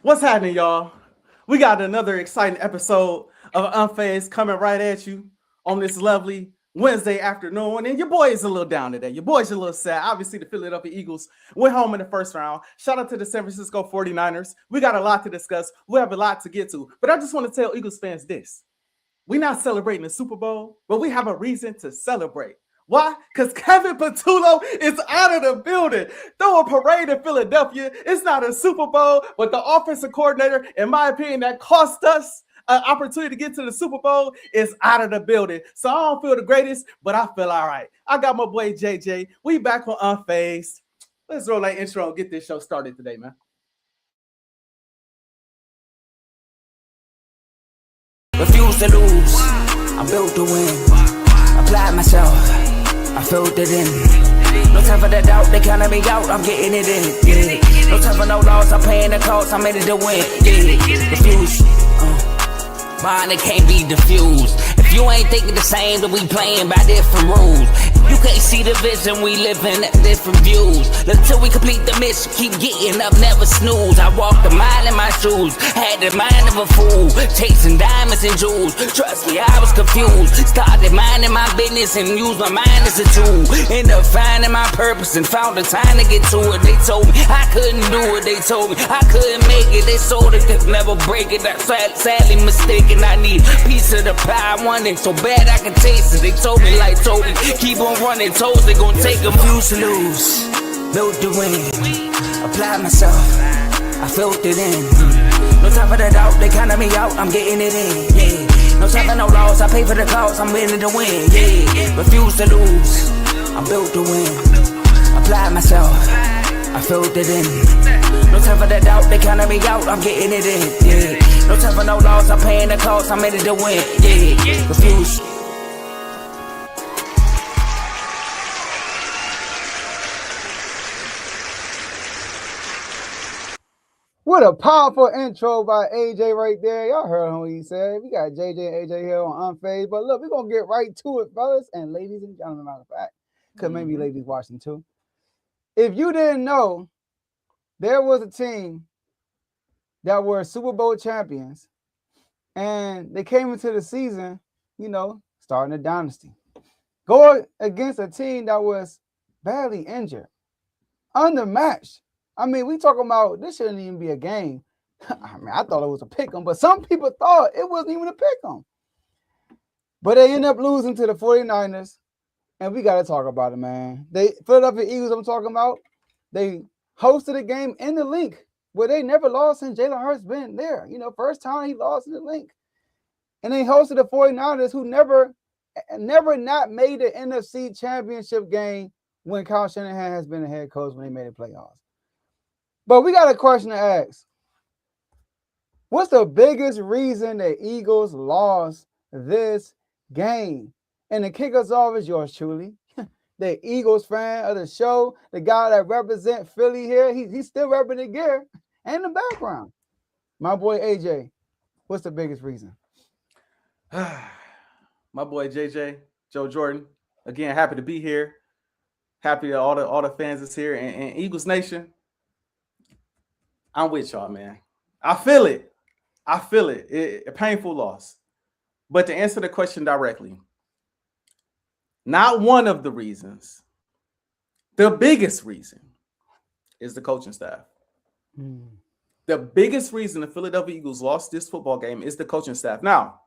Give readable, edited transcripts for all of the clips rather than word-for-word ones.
What's happening, y'all? We got another exciting episode of Unfazed coming right at you on this lovely Wednesday afternoon. And your boy is a little down today. Your boy's a little sad. Obviously, the Philadelphia Eagles went home in the first round. Shout out to the San Francisco 49ers. We got a lot to discuss. We have a lot to get to. But I just want to tell Eagles fans this. We're not celebrating the Super Bowl, but we have a reason to celebrate. Why? Because Kevin Patullo is out of the building. Throw a parade in Philadelphia. It's not a Super Bowl, but the offensive coordinator, in my opinion, that cost us an opportunity to get to the Super Bowl is out of the building. So I don't feel the greatest, but I feel all right. I got my boy JJ. We back on Unfazed. Let's roll that intro and get this show started today, man. Refuse to lose, I'm built to win. Apply myself, I filled it in. No time for the doubt, they counted me out, I'm getting it in. Yeah. No time for no loss, I'm paying the cost, I'm in it to win. Yeah. Refuse, mine it can't be diffused. If you ain't thinking the same, then we playing by different rules. You can't see the vision, we living at different views. Until we complete the mission, keep getting up, never snooze. I walked a mile in my shoes, had the mind of a fool, chasing diamonds and jewels. Trust me, I was confused. Started minding my business and used my mind as a tool. Ended up finding my purpose and found the time to get to it. They told me I couldn't do it, they told me I couldn't make it. They sold it, could never break it. I'm sadly mistaken, I need a piece of the pie. I want it so bad I can taste it. They told me like Toby, keep on running toes, they gon' take them. Refuse to lose, built to win. Apply myself, I filled it in. No time for the doubt, they counted me out, I'm getting it in. Yeah. No time for no loss, I pay for the cost, I'm winning to win. Yeah. Refuse to lose, I'm built to win. Apply myself, I filled it in. No time for the doubt, they counted me out, I'm getting it in. Yeah. No time for no loss, I'm paying the cost, I'm in it to win. Yeah. Refuse. What a powerful intro by AJ right there. Y'all heard what he said. We got JJ and AJ here on Unfazed. But look, we're going to get right to it, fellas and ladies and gentlemen, matter of fact. Because maybe ladies watching too. If you didn't know, there was a team that were Super Bowl champions. And they came into the season, starting a dynasty. Going against a team that was badly injured, undermatched. I mean, we talking about this shouldn't even be a game. I thought it was a pick 'em, but some people thought it wasn't even a pick 'em. But they end up losing to the 49ers, and we got to talk about it, man. Philadelphia Eagles, I'm talking about, they hosted a game in the Link where they never lost since Jalen Hurts been there. First time he lost in the Link. And they hosted the 49ers who never not made the NFC Championship game when Kyle Shanahan has been the head coach when they made the playoffs. But we got a question to ask. What's the biggest reason the Eagles lost this game? And to kick us off is yours truly, the Eagles fan of the show, the guy that represents Philly here. He's still repping the gear and the background. My boy AJ, what's the biggest reason? My boy JJ, Joe Jordan. Again, happy to be here. Happy that all the fans is here. And Eagles Nation, I'm with y'all, man. I feel it. A painful loss. But to answer the question directly, not one of the reasons, the biggest reason is the coaching staff. The biggest reason the Philadelphia Eagles lost this football game is the coaching staff. Now,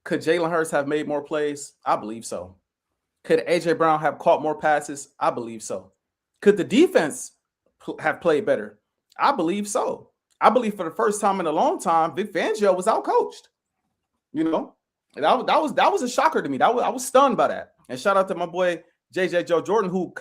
could Jalen Hurts have made more plays? I believe so. Could Ajae Brown have caught more passes? I believe so. Could the defense have played better? I believe so. I believe for the first time in a long time, Vic Fangio was outcoached. That was a shocker to me. I was stunned by that. And shout out to my boy JJ Joe Jordan, who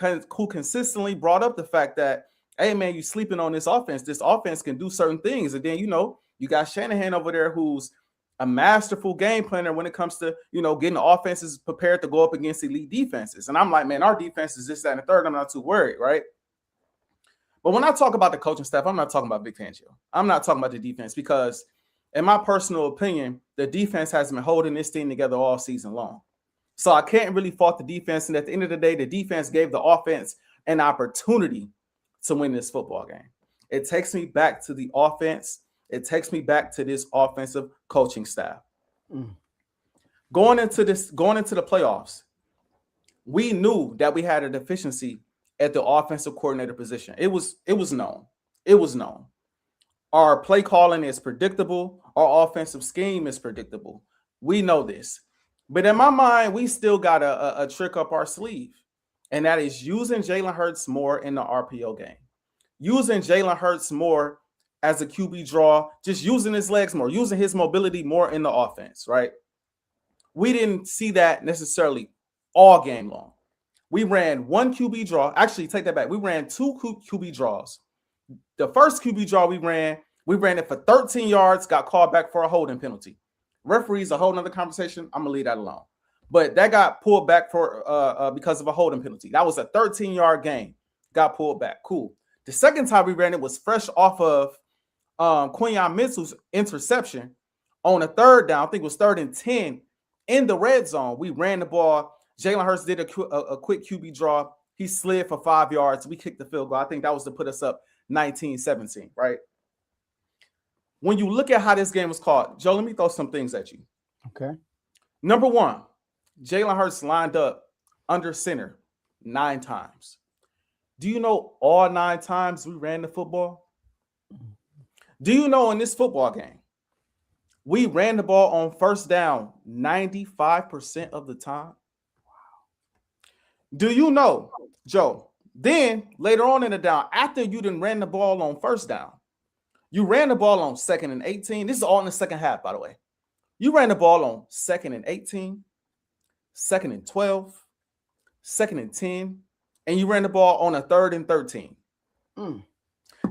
consistently brought up the fact that, hey man, you sleeping on this offense. This offense can do certain things. And then you got Shanahan over there, who's a masterful game planner when it comes to getting the offenses prepared to go up against elite defenses. And I'm like, man, our defense is this, that, and the third. I'm not too worried, right? But when I talk about the coaching staff, I'm not talking about Vic Fangio. I'm not talking about the defense because, in my personal opinion, the defense has been holding this team together all season long. So I can't really fault the defense. And at the end of the day, the defense gave the offense an opportunity to win this football game. It takes me back to the offense. It takes me back to this offensive coaching staff. Going into the playoffs, we knew that we had a deficiency at the offensive coordinator position. It was known. It was known. Our play calling is predictable. Our offensive scheme is predictable. We know this. But in my mind, we still got a trick up our sleeve. And that is using Jalen Hurts more in the RPO game. Using Jalen Hurts more as a QB draw, just using his legs more, using his mobility more in the offense, right? We didn't see that necessarily all game long. We ran one QB draw. Actually, take that back. We ran two QB draws. The first QB draw we ran it for 13 yards, got called back for a holding penalty. Referees, a whole nother conversation. I'm going to leave that alone. But that got pulled back for because of a holding penalty. That was a 13-yard gain. Got pulled back. Cool. The second time we ran it was fresh off of Quinyon Mitchell's interception on a third down. I think it was 3rd and 10 in the red zone. We ran the ball. Jalen Hurts did a quick QB draw. He slid for 5 yards. We kicked the field goal. I think that was to put us up 19-17, right? When you look at how this game was called, Joe, let me throw some things at you. Okay. Number one, Jalen Hurts lined up under center 9 times. Do you know all 9 times we ran the football? Do you know in this football game, we ran the ball on first down 95% of the time? Do you know, Joe, then later on in the down, after you done ran the ball on first down, you ran the ball on 2nd and 18. This is all in the second half, by the way. You ran the ball on 2nd and 18, 2nd and 12, 2nd and 10, and you ran the ball on a 3rd and 13.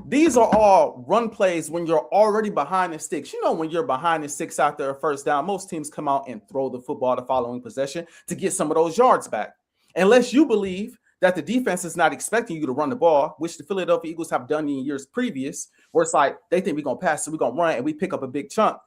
These are all run plays when you're already behind the sticks. You know, when you're behind the sticks after a first down, most teams come out and throw the football the following possession to get some of those yards back. Unless you believe that the defense is not expecting you to run the ball, which the Philadelphia Eagles have done in years previous, where it's like they think we're going to pass, so we're going to run, and we pick up a big chunk.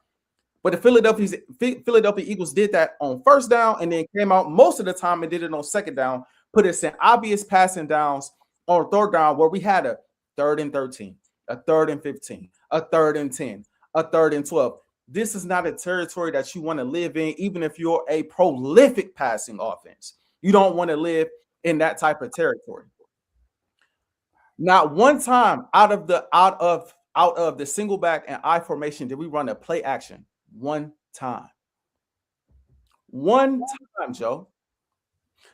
But the Philadelphia Eagles did that on first down and then came out most of the time and did it on second down, put us in obvious passing downs on third down where we had a 3rd and 13, a 3rd and 15, a 3rd and 10, a 3rd and 12. This is not a territory that you want to live in, even if you're a prolific passing offense. You don't want to live in that type of territory. Not one time out of the single back and I formation did we run a play action. One time, Joe.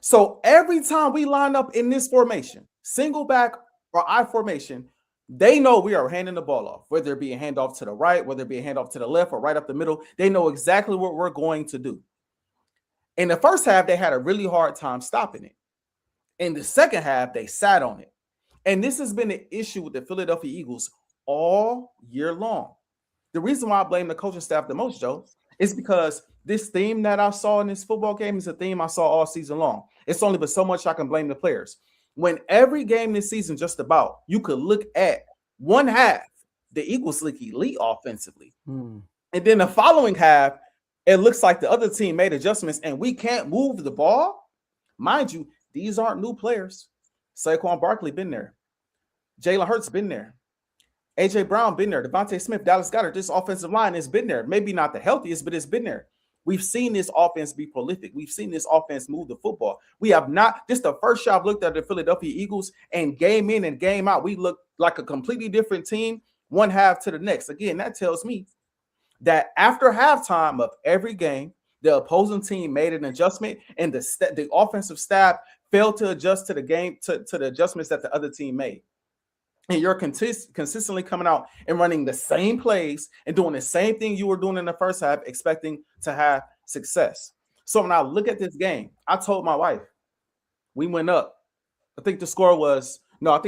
So every time we line up in this formation, single back or I formation, they know we are handing the ball off, whether it be a handoff to the right, whether it be a handoff to the left or right up the middle. They know exactly what we're going to do. In the first half, they had a really hard time stopping it. In the second half, they sat on it. And this has been an issue with the Philadelphia Eagles all year long. The reason why I blame the coaching staff the most, Joe, is because this theme that I saw in this football game is a theme I saw all season long. It's only but so much I can blame the players. When every game this season just about, you could look at one half, the Eagles look elite offensively. And then the following half, it looks like the other team made adjustments and we can't move the ball. Mind you, these aren't new players. Saquon Barkley been there. Jalen Hurts been there. Ajae Brown been there. Devontae Smith, Dallas Goedert. This offensive line has been there. Maybe not the healthiest, but it's been there. We've seen this offense be prolific. We've seen this offense move the football. We have not. This is the first shot I've looked at the Philadelphia Eagles, and game in and game out, we look like a completely different team, one half to the next. Again, that tells me that after halftime of every game, the opposing team made an adjustment, and the offensive staff failed to adjust to the game to the adjustments that the other team made. And you're consistently coming out and running the same plays and doing the same thing you were doing in the first half, expecting to have success. So when I look at this game, I told my wife, we went up. I think the score was I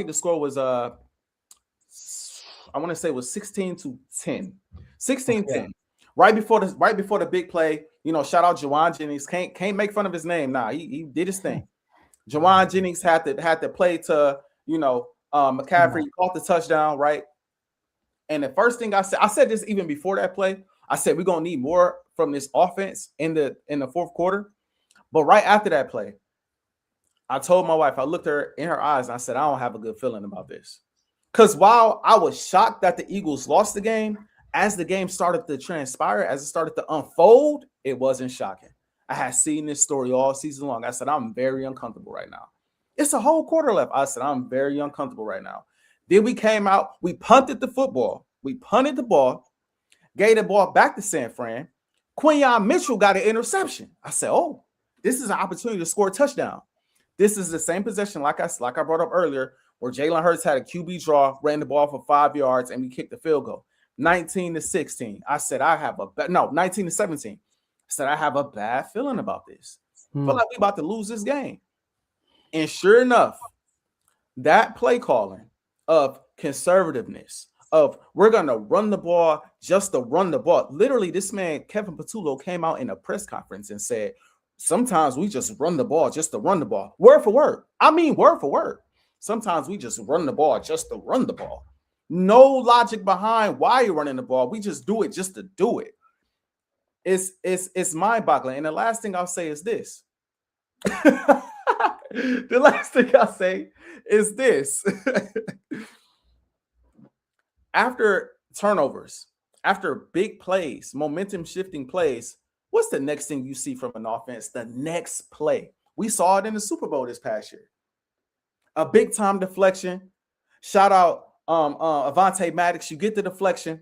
want to say it was 16-10. 16-10. Okay. Right before the big play, shout out Juwan Jennings. Can't make fun of his name. Nah, he did his thing. Juwan Jennings had to play to, McCaffrey caught the touchdown, right? And the first thing I said this even before that play, I said we're gonna need more from this offense in the fourth quarter. But right after that play, I told my wife, I looked her in her eyes and I said, I don't have a good feeling about this. Because while I was shocked that the Eagles lost the game, as the game started to transpire, as it started to unfold, it wasn't shocking. I had seen this story all season long. I said, I'm very uncomfortable right now. It's a whole quarter left. I said, I'm very uncomfortable right now. Then we came out, we punted the football. We punted the ball, gave the ball back to San Fran. Quinyon Mitchell got an interception. I said, oh, this is an opportunity to score a touchdown. This is the same possession, like I brought up earlier, where Jalen Hurts had a QB draw, ran the ball for 5 yards, and we kicked the field goal. 19-16. I said, 19-17. I said, I have a bad feeling about this. I feel like we about to lose this game. And sure enough, that play calling of conservativeness, of we're going to run the ball just to run the ball. Literally, this man, Kevin Patullo, came out in a press conference and said, sometimes we just run the ball just to run the ball. Word for word. I mean, word for word. Sometimes we just run the ball just to run the ball. No logic behind why you're running the ball. We just do it just to do it. It's mind-boggling. And the last thing I'll say is this. The last thing I'll say is this. After turnovers, after big plays, momentum-shifting plays, what's the next thing you see from an offense? The next play. We saw it in the Super Bowl this past year. A big-time deflection. Shout out Avonte Maddox. You get the deflection.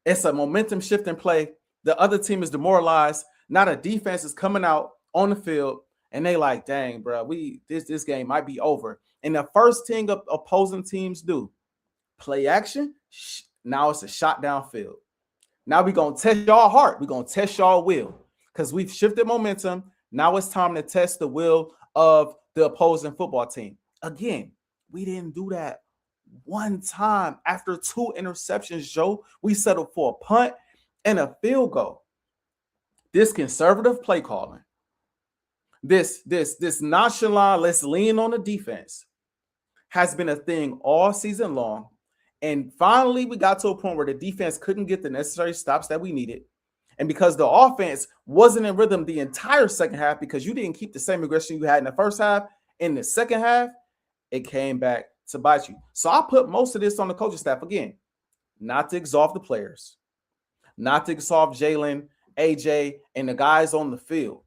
It's a momentum-shifting play. The other team is demoralized. Now the defense is coming out on the field, and they like, dang, bro, this game might be over. And the first thing opposing teams do, play action. Now it's a shot downfield. Now we're going to test y'all heart. We're going to test y'all will because we've shifted momentum. Now it's time to test the will of the opposing football team. Again, we didn't do that one time. After 2 interceptions, Joe, we settled for a punt and a field goal. This conservative play calling, this nonchalant, let's lean on the defense, has been a thing all season long. And finally, we got to a point where the defense couldn't get the necessary stops that we needed. And because the offense wasn't in rhythm the entire second half, because you didn't keep the same aggression you had in the first half, in the second half, it came back to bite you. So I put most of this on the coaching staff. Again, not to exalt the players, not to exalt Jalen, Ajae, and the guys on the field.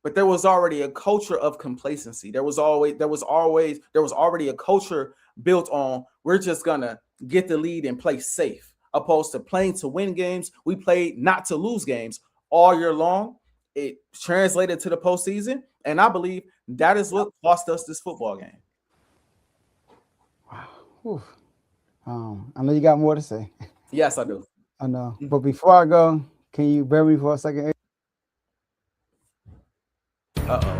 But there was already a culture of complacency. There was already a culture built on we're just gonna get the lead and play safe, opposed to playing to win games. We played not to lose games all year long. It translated to the postseason, and I believe that is what cost us this football game. Wow. I know you got more to say. Yes, I do. I know. But before I go, can you bear me for a second? Uh-oh.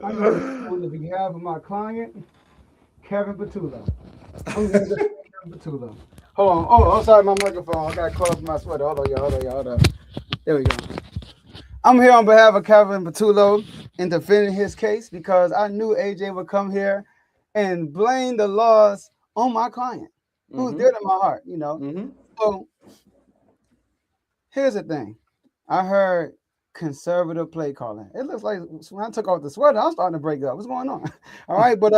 I'm on the behalf of my client, Kevin Patullo. Kevin Patullo. Hold on. Oh, I'm sorry, my microphone. I got caught up in my sweater. Hold on. There we go. I'm here on behalf of Kevin Patullo in defending his case because I knew AJ would come here and blame the laws on my client, who's dear to my heart, you know. So here's the thing. I heard conservative play calling. It looks like when I took off the sweater, I'm starting to break up. What's going on? All right, but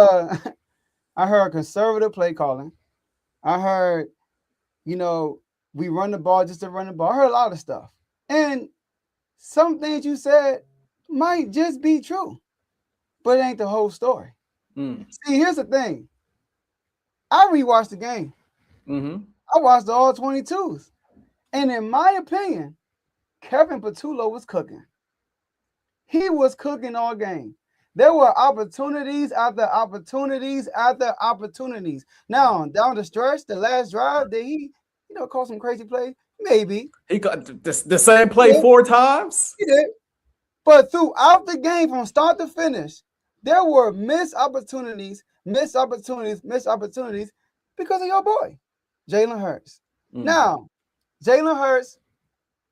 I heard conservative play calling. I heard, we run the ball just to run the ball. I heard a lot of stuff. And some things you said might just be true, but it ain't the whole story. See, here's the thing. I rewatched the game. I watched all 22s. And in my opinion, Kevin Patullo was cooking. He was cooking all game. There were opportunities after opportunities after opportunities. Now, down the stretch, the last drive, did he, call some crazy play? Maybe. He got the same play 4 times? He did. But throughout the game, from start to finish, there were missed opportunities because of your boy. Jalen Hurts. Mm. Now, Jalen Hurts,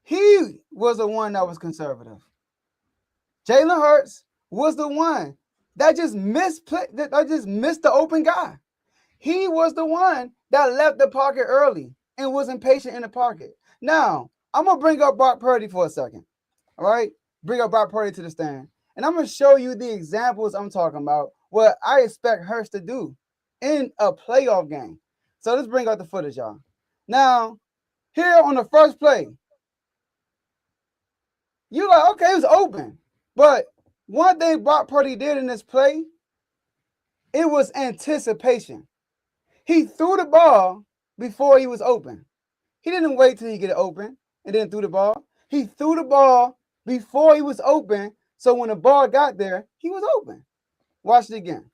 he was the one that was conservative. Jalen Hurts was the one that just missed the open guy. He was the one that left the pocket early and was impatient in the pocket. Now, I'm going to bring up Brock Purdy for a second. All right? Bring up Brock Purdy to the stand. And I'm going to show you the examples I'm talking about, what I expect Hurts to do in a playoff game. So let's bring out the footage, y'all. Now, here on the first play, you're like, okay, it was open. But one thing Brock Purdy did in this play, it was anticipation. He threw the ball before he was open. He didn't wait till he get it open and then threw the ball. He threw the ball before he was open, so when the ball got there, he was open. Watch it again.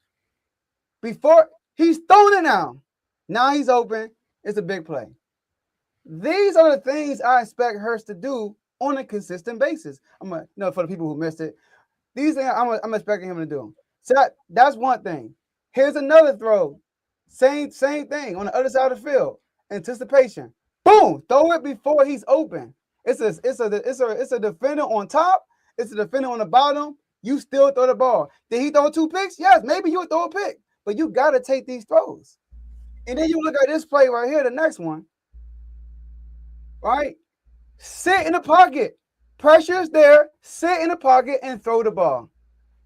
Before he's thrown it now. Now he's open. It's a big play. These are the things I expect Hurts to do on a consistent basis. For the people who missed it, these things I'm expecting him to do. So that's one thing. Here's another throw. Same thing on the other side of the field. Anticipation. Boom! Throw it before he's open. It's a defender on top. It's a defender on the bottom. You still throw the ball. Did he throw 2 picks? Yes, maybe you'll throw a pick, but you got to take these throws. And then you look at this play right here, the next one. Right? Sit in the pocket. Pressure is there. Sit in the pocket and throw the ball.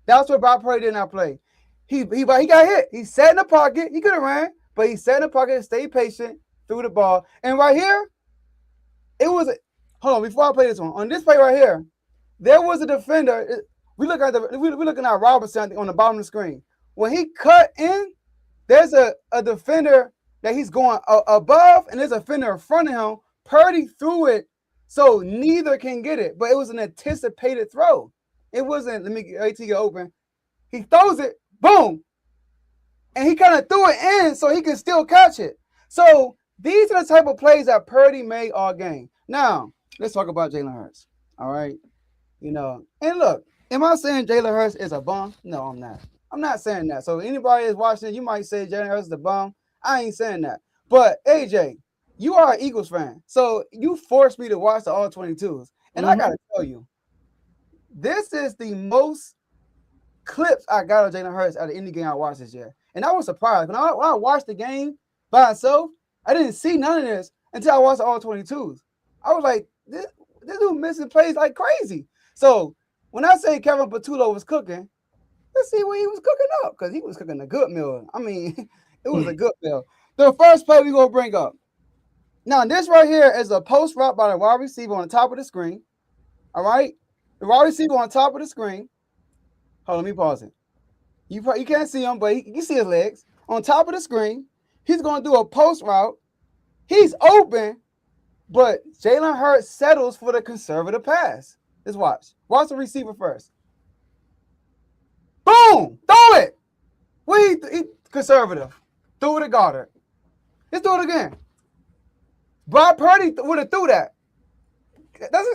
That's what Brock Purdy did in that play. He got hit. He sat in the pocket. He could have ran, but he sat in the pocket and stayed patient, threw the ball. And right here, hold on, before I play this one. On this play right here, there was a defender. We're looking at Robinson on the bottom of the screen. When he cut in, there's a defender that he's going above, and there's a defender in front of him. Purdy threw it so neither can get it, but it was an anticipated throw. It wasn't, let me wait till you get open. He throws it, boom, and he kind of threw it in so he can still catch it. So these are the type of plays that Purdy made all game. Now, let's talk about Jalen Hurts. All right. And look, am I saying Jalen Hurts is a bum? No, I'm not. I'm not saying that. So anybody is watching, you might say Jalen Hurts is a bum. I ain't saying that. But AJ, you are an Eagles fan. So you forced me to watch the all 22s. And I got to tell you, this is the most clips I got of Jalen Hurts out of any game I watched this year. And I was surprised. When I watched the game by itself, I didn't see none of this until I watched the all 22s. I was like, this dude missing plays like crazy. So when I say Kevin Patullo was cooking, let's see what he was cooking up, because he was cooking a good meal. I mean, it was a good meal. The first play we're going to bring up. Now, this right here is a post route by the wide receiver on the top of the screen. All right? The wide receiver on top of the screen. Hold on, let me pause it. You can't see him, but you can see his legs. On top of the screen, he's going to do a post route. He's open, but Jalen Hurts settles for the conservative pass. Let's watch. Watch the receiver first. Boom! Throw it! He conservative. Threw it to Goddard. Let's do it again. Brock Purdy would have threw that. That's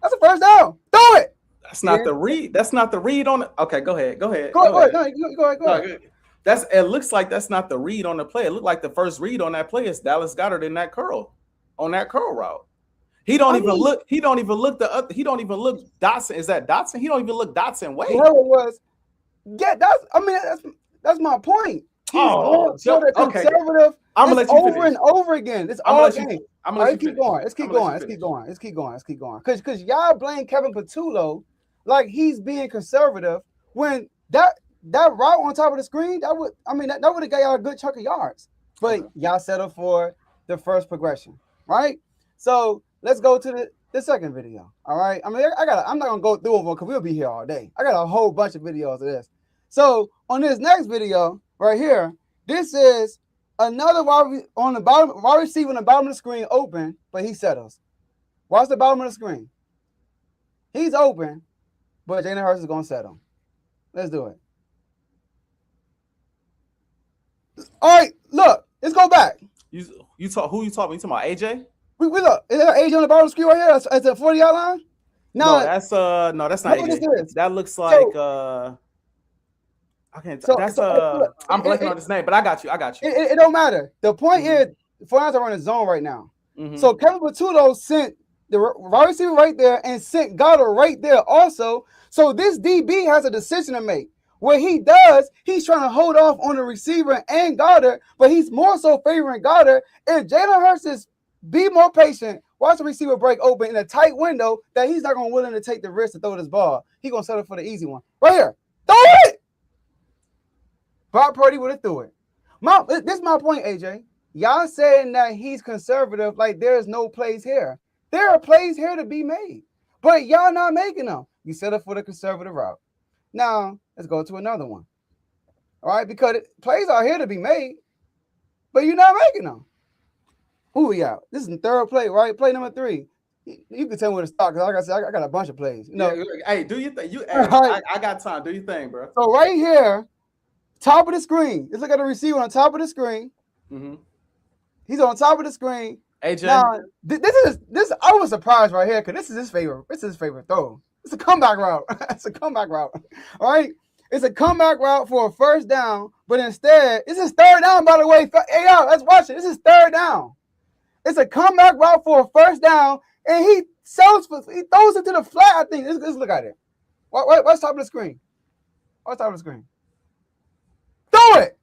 a first down. Throw it! That's not the read. That's not the read on it. Okay, go ahead. Go ahead. Go ahead. No, go ahead. It looks like that's not the read on the play. It looked like the first read on that play is Dallas Goedert in that curl route. He don't even look Dotson. Is that Dotson? He don't even look Dotson way. Whoever it was. Yeah, that's my point. Conservative. I'm gonna let you finish. Over and over again. It's all game. Let's keep going. Let's keep going. Because y'all blame Kevin Patullo like he's being conservative when that route on top of the screen, that would have got y'all a good chunk of yards. But y'all settled for the first progression, right? So let's go to the second video. All right. I'm not gonna go through them because we'll be here all day. I got a whole bunch of videos of this. So on this next video right here, this is another wide receiver on the bottom of the screen open, but he settles. Watch the bottom of the screen. He's open, but Jalen Hurts is gonna settle. Let's do it. All right, look, let's go back. Who you talking about? Ajae? We look. Is there Ajae on the bottom of the screen right here? At the 40-yard line? No, that's not Ajae. That looks like I'm blanking on his name, but I got you. It don't matter. The point is, 49ers are running zone right now. Mhm. So Kevin Patullo sent the wide receiver right there and sent Goddard right there also. So this DB has a decision to make. What he does, he's trying to hold off on the receiver and Goddard, but he's more so favoring Goddard. If Jalen Hurts is be more patient, watch the receiver break open in a tight window, that he's not going to willing to take the risk to throw this ball. He's going to settle for the easy one. Right here. Throw it! Brock Purdy would have threw it. This is my point, AJ. Y'all saying that he's conservative, like there's no plays here. There are plays here to be made, but y'all not making them. You set up for the conservative route. Now, let's go to another one. All right, because plays are here to be made, but you're not making them. Who we out? This is the third play, right? Play number 3. You can tell me where to start, because like I said, I got a bunch of plays. You know, Yeah, hey, do you think I got time? Do you think, bro? So right here, top of the screen. Let's look at the receiver on top of the screen. Mm-hmm. He's on top of the screen. AJ. Now, this. I was surprised right here because this is his favorite. This is his favorite throw. It's a comeback route. It's a comeback route. All right. It's a comeback route for a first down, but instead, this is third down. By the way, hey y'all, let's watch it. This is third down. It's a comeback route for a first down, and he throws it to the flat. I think. Let's look at it. What's top of the screen? What's top of the screen? Throw it.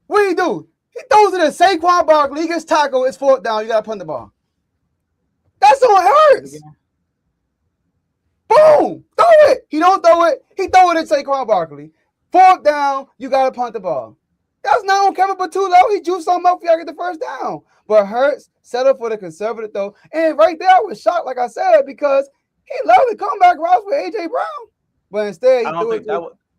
What do he do? He throws it at Saquon Barkley. He gets tackled. It's fourth down. You got to punt the ball. That's on Hurts. Boom. Throw it. He don't throw it. He throw it at Saquon Barkley. Fourth down. You got to punt the ball. That's not on Kevin Patullo. He juiced something up for y'all to get the first down. But Hurts settled for the conservative throw. And right there, I was shocked, like I said, because he loved the comeback routes with A.J. Brown. But instead, he threw it.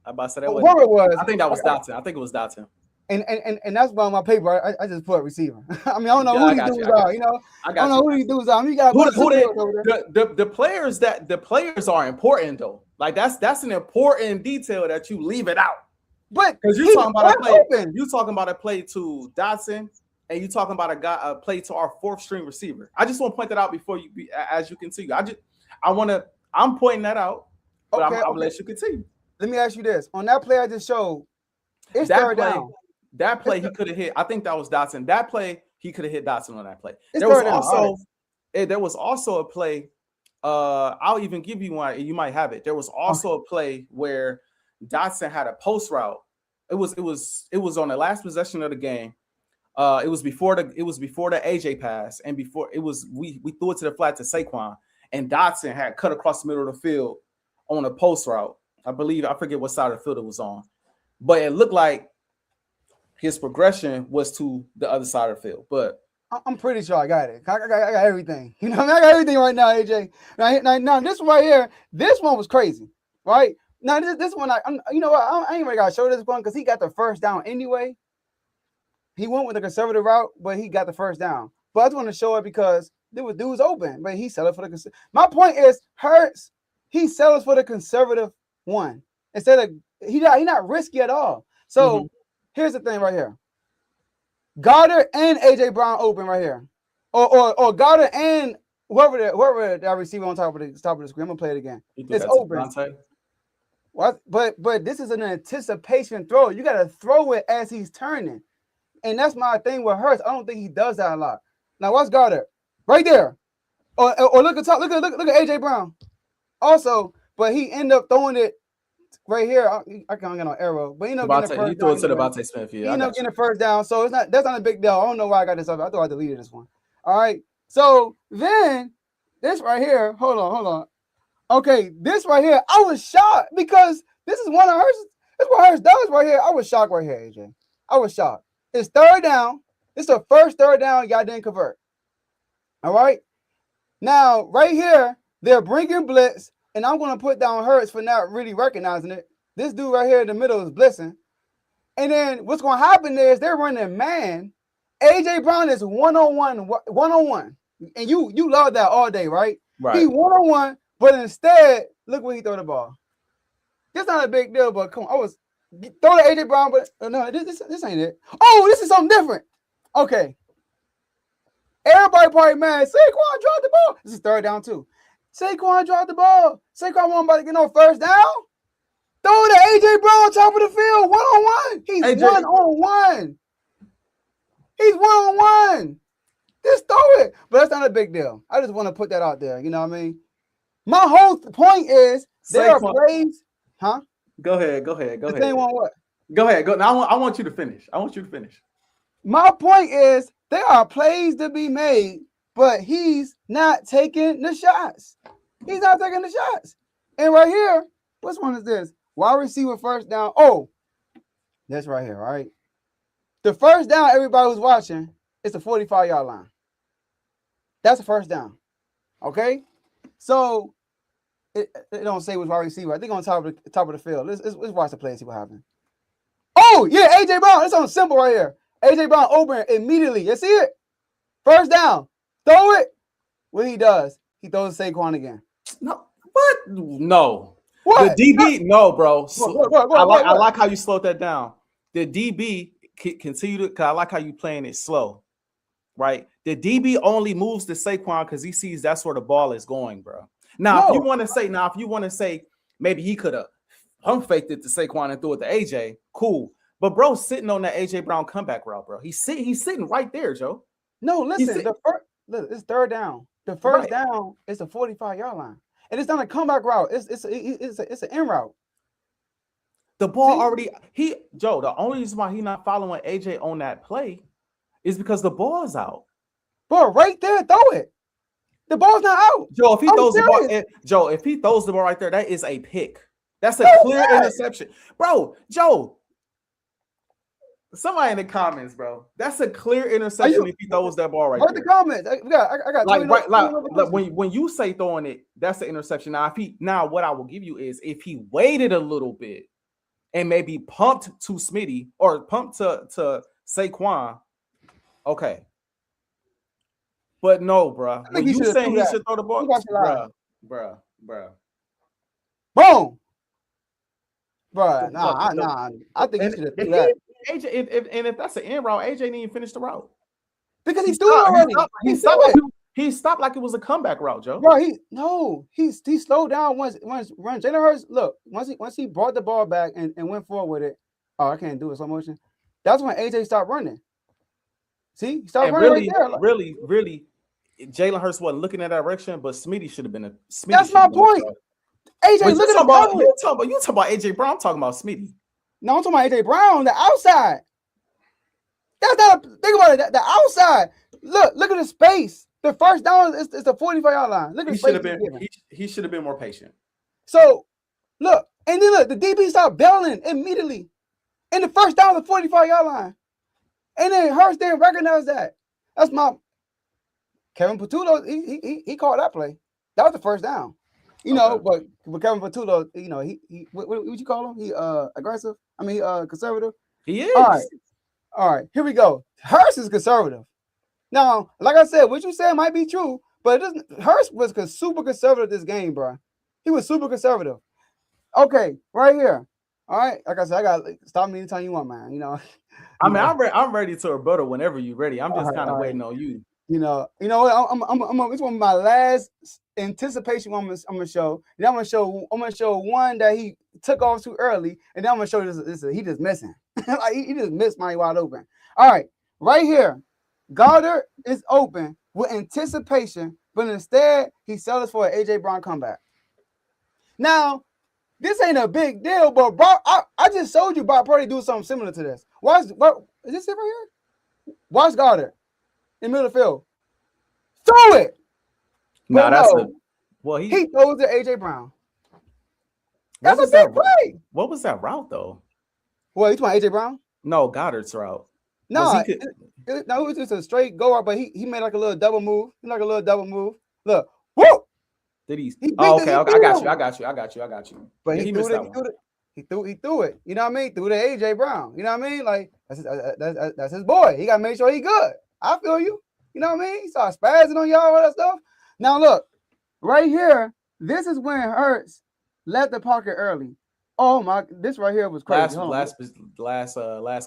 I'm about to say that was. I think that was Dotson. I think it was Dotson. And that's why on my paper I just put receiver. I mean, I don't know who these dudes are. You know, I don't know who these dudes are. I mean, you got the players are important though. Like that's an important detail that you leave it out. But because you're talking about a play, you talking about a play to Dotson, and you talking about a play to our fourth string receiver. I just want to point that out before you, as you continue. I'm pointing that out, but I'm gonna let you continue. Let me ask you this: on that play I just showed, it's third down. That play he could have hit. I think that was Dotson. That play he could have hit Dotson on that play. There was also a play. I'll even give you one. You might have it. There was also a play where Dotson had a post route. It was on the last possession of the game. It was before the Ajae pass, and before we threw it to the flat to Saquon, and Dotson had cut across the middle of the field on a post route. I forget what side of the field it was on, but it looked like his progression was to the other side of the field. But I'm pretty sure I got it. I got everything. You know, I got everything right now, AJ. Now this one right here, this one was crazy, right? Now this one, I ain't really got to show this one because he got the first down anyway. He went with the conservative route, but he got the first down. But I just want to show it because there was dudes open, but he settled for the. My point is, Hurts, he settles for the conservative one instead of he not risky at all. So here's the thing right here. Goddard and AJ Brown open right here, or Goddard and whoever that receiver on top of the screen. I'm gonna play it again. It's open. What? But this is an anticipation throw. You gotta throw it as he's turning, and that's my thing with Hurts. I don't think he does that a lot. Now watch Goddard right there, or look at top. Look at AJ Brown. Also, but he ended up throwing it right here. I can't get no arrow, but you threw it to the Devontae Smith. Yeah, he ended up getting the first down, so that's not a big deal. I don't know why I got this up. I thought I deleted this one. All right, so then this right here. Hold on. Okay, this right here. I was shocked because this is one of Hurts. This is what Hurts does right here. I was shocked right here, AJ. I was shocked. It's third down. It's the first third down. Y'all didn't convert. All right. Now right here, they're bringing blitz. And I'm going to put down Hurts for not really recognizing it. This dude right here in the middle is blitzing. And then what's going to happen there is they're running man. AJ Brown is one-on-one. And you love that all day, right? Right. He one-on-one, but instead, look where he threw the ball. This not a big deal, but come on. I was throw to AJ Brown, but no, this ain't it. Oh, this is something different. Okay. Everybody probably mad. Saquon dropped the ball. This is third down too. Saquon dropped the ball. Saquon wasn't about to get no first down. Throw to AJ Brown on top of the field. One-on-one. He's one-on-one. He's one-on-one. Just throw it. But that's not a big deal. I just want to put that out there. You know what I mean? My whole point is there are plays, huh? Go ahead. This ain't one what? Go ahead. Go. Now I want you to finish. My point is there are plays to be made, but he's not taking the shots. He's not taking the shots. And right here, which one is this? Wide receiver first down. Oh, that's right here, right? The first down everybody was watching is the 45-yard line. That's the first down. Okay? So it don't say which wide receiver. I think on top of the field. Let's watch the play and see what happens. Oh, yeah, AJ Brown. It's on simple right here. AJ Brown open immediately. You see it? First down. Throw it. What he does, he throws Saquon again. No. What? No. What? The DB, no, bro. What? I like how you slowed that down. The DB continue to, because I like how you playing it slow, right? The DB only moves to Saquon because he sees that's where the ball is going, bro. Now, if you want to say maybe he could have faked it to Saquon and threw it to AJ, cool. But bro, sitting on that AJ Brown comeback route, bro. He's sitting right there, Joe. No, listen, it's third down. The first down is the 45-yard line. And it's not a comeback route. It's an in route. The ball already Joe, the only reason why he's not following AJ on that play is because the ball's out. Bro, right there, throw it. The ball's not out. Joe, if he throws the ball right there, that is a pick. That's a clear interception. Bro, Joe. Somebody in the comments, bro. That's a clear interception if he throws that ball right there. The comments. I got like when you say throwing it, that's the interception. Now what I will give you is if he waited a little bit and maybe pumped to Smitty or pumped to Saquon, okay. But no, bro. When you saying he should throw the ball, bro. Boom. Bro, nah. I think he should have threw that. AJ, if that's an end route, AJ didn't even finish the route because he threw it already. He stopped like it was a comeback route, Joe. Bro, he slowed down once run. Jalen Hurts, look, once he brought the ball back and went forward with it. Oh, I can't do it slow motion. That's when AJ stopped running. See, he stopped running right there. Really, Jalen Hurts wasn't looking in that direction, but Smitty should have been That's my point. AJ, look at the you talking about AJ Brown. I'm talking about Smitty. No, I'm talking about AJ Brown, the outside. That's not think about it. The outside. Look at the space. The first down is the 45-yard line. Look at the space. He should have been more patient. So look, and then look, the DB started bailing immediately. And the first down was the 45-yard line. And then Hurst didn't recognize that. That's my Kevin Patullo. He called that play. That was the first down. You know, but Kevin Patullo, you know, he what you call him? He aggressive. I mean, conservative. He is. All right. Here we go. Hurst is conservative. Now, like I said, what you said might be true, but Hurst was super conservative this game, bro. He was super conservative. Okay, right here. All right. Like I said, I got stop me anytime you want, man. You know. I'm ready to rebuttal whenever you're ready. I'm just kind of waiting on you. You know what? It's one of my last anticipation I'm gonna show. Then I'm gonna show one that he took off too early, and then I'm gonna show this he just missing. Like he just missed my wide open. All right, right here, Goddard is open with anticipation, but instead he settles for an AJ Brown comeback. Now, this ain't a big deal, but Brock, I just showed you Brock Purdy do something similar to this. Is this it right here? Watch Goddard in the middle of the field. Throw it. No, that's he throws to AJ Brown. That's a big play. What was that route though? Well, you talking AJ Brown? No, Goddard's route. No, it was just a straight go out, but he made like a little double move. Look, whoa! Did he? Okay. I got you. But he threw it. You know what I mean? Threw to AJ Brown. You know what I mean? Like that's his boy. He got to make sure he good. I feel you. You know what I mean? He started spazzing on y'all, all that stuff. Now look, right here. This is when Hurts left the pocket early. Oh my! This right here was crazy. Last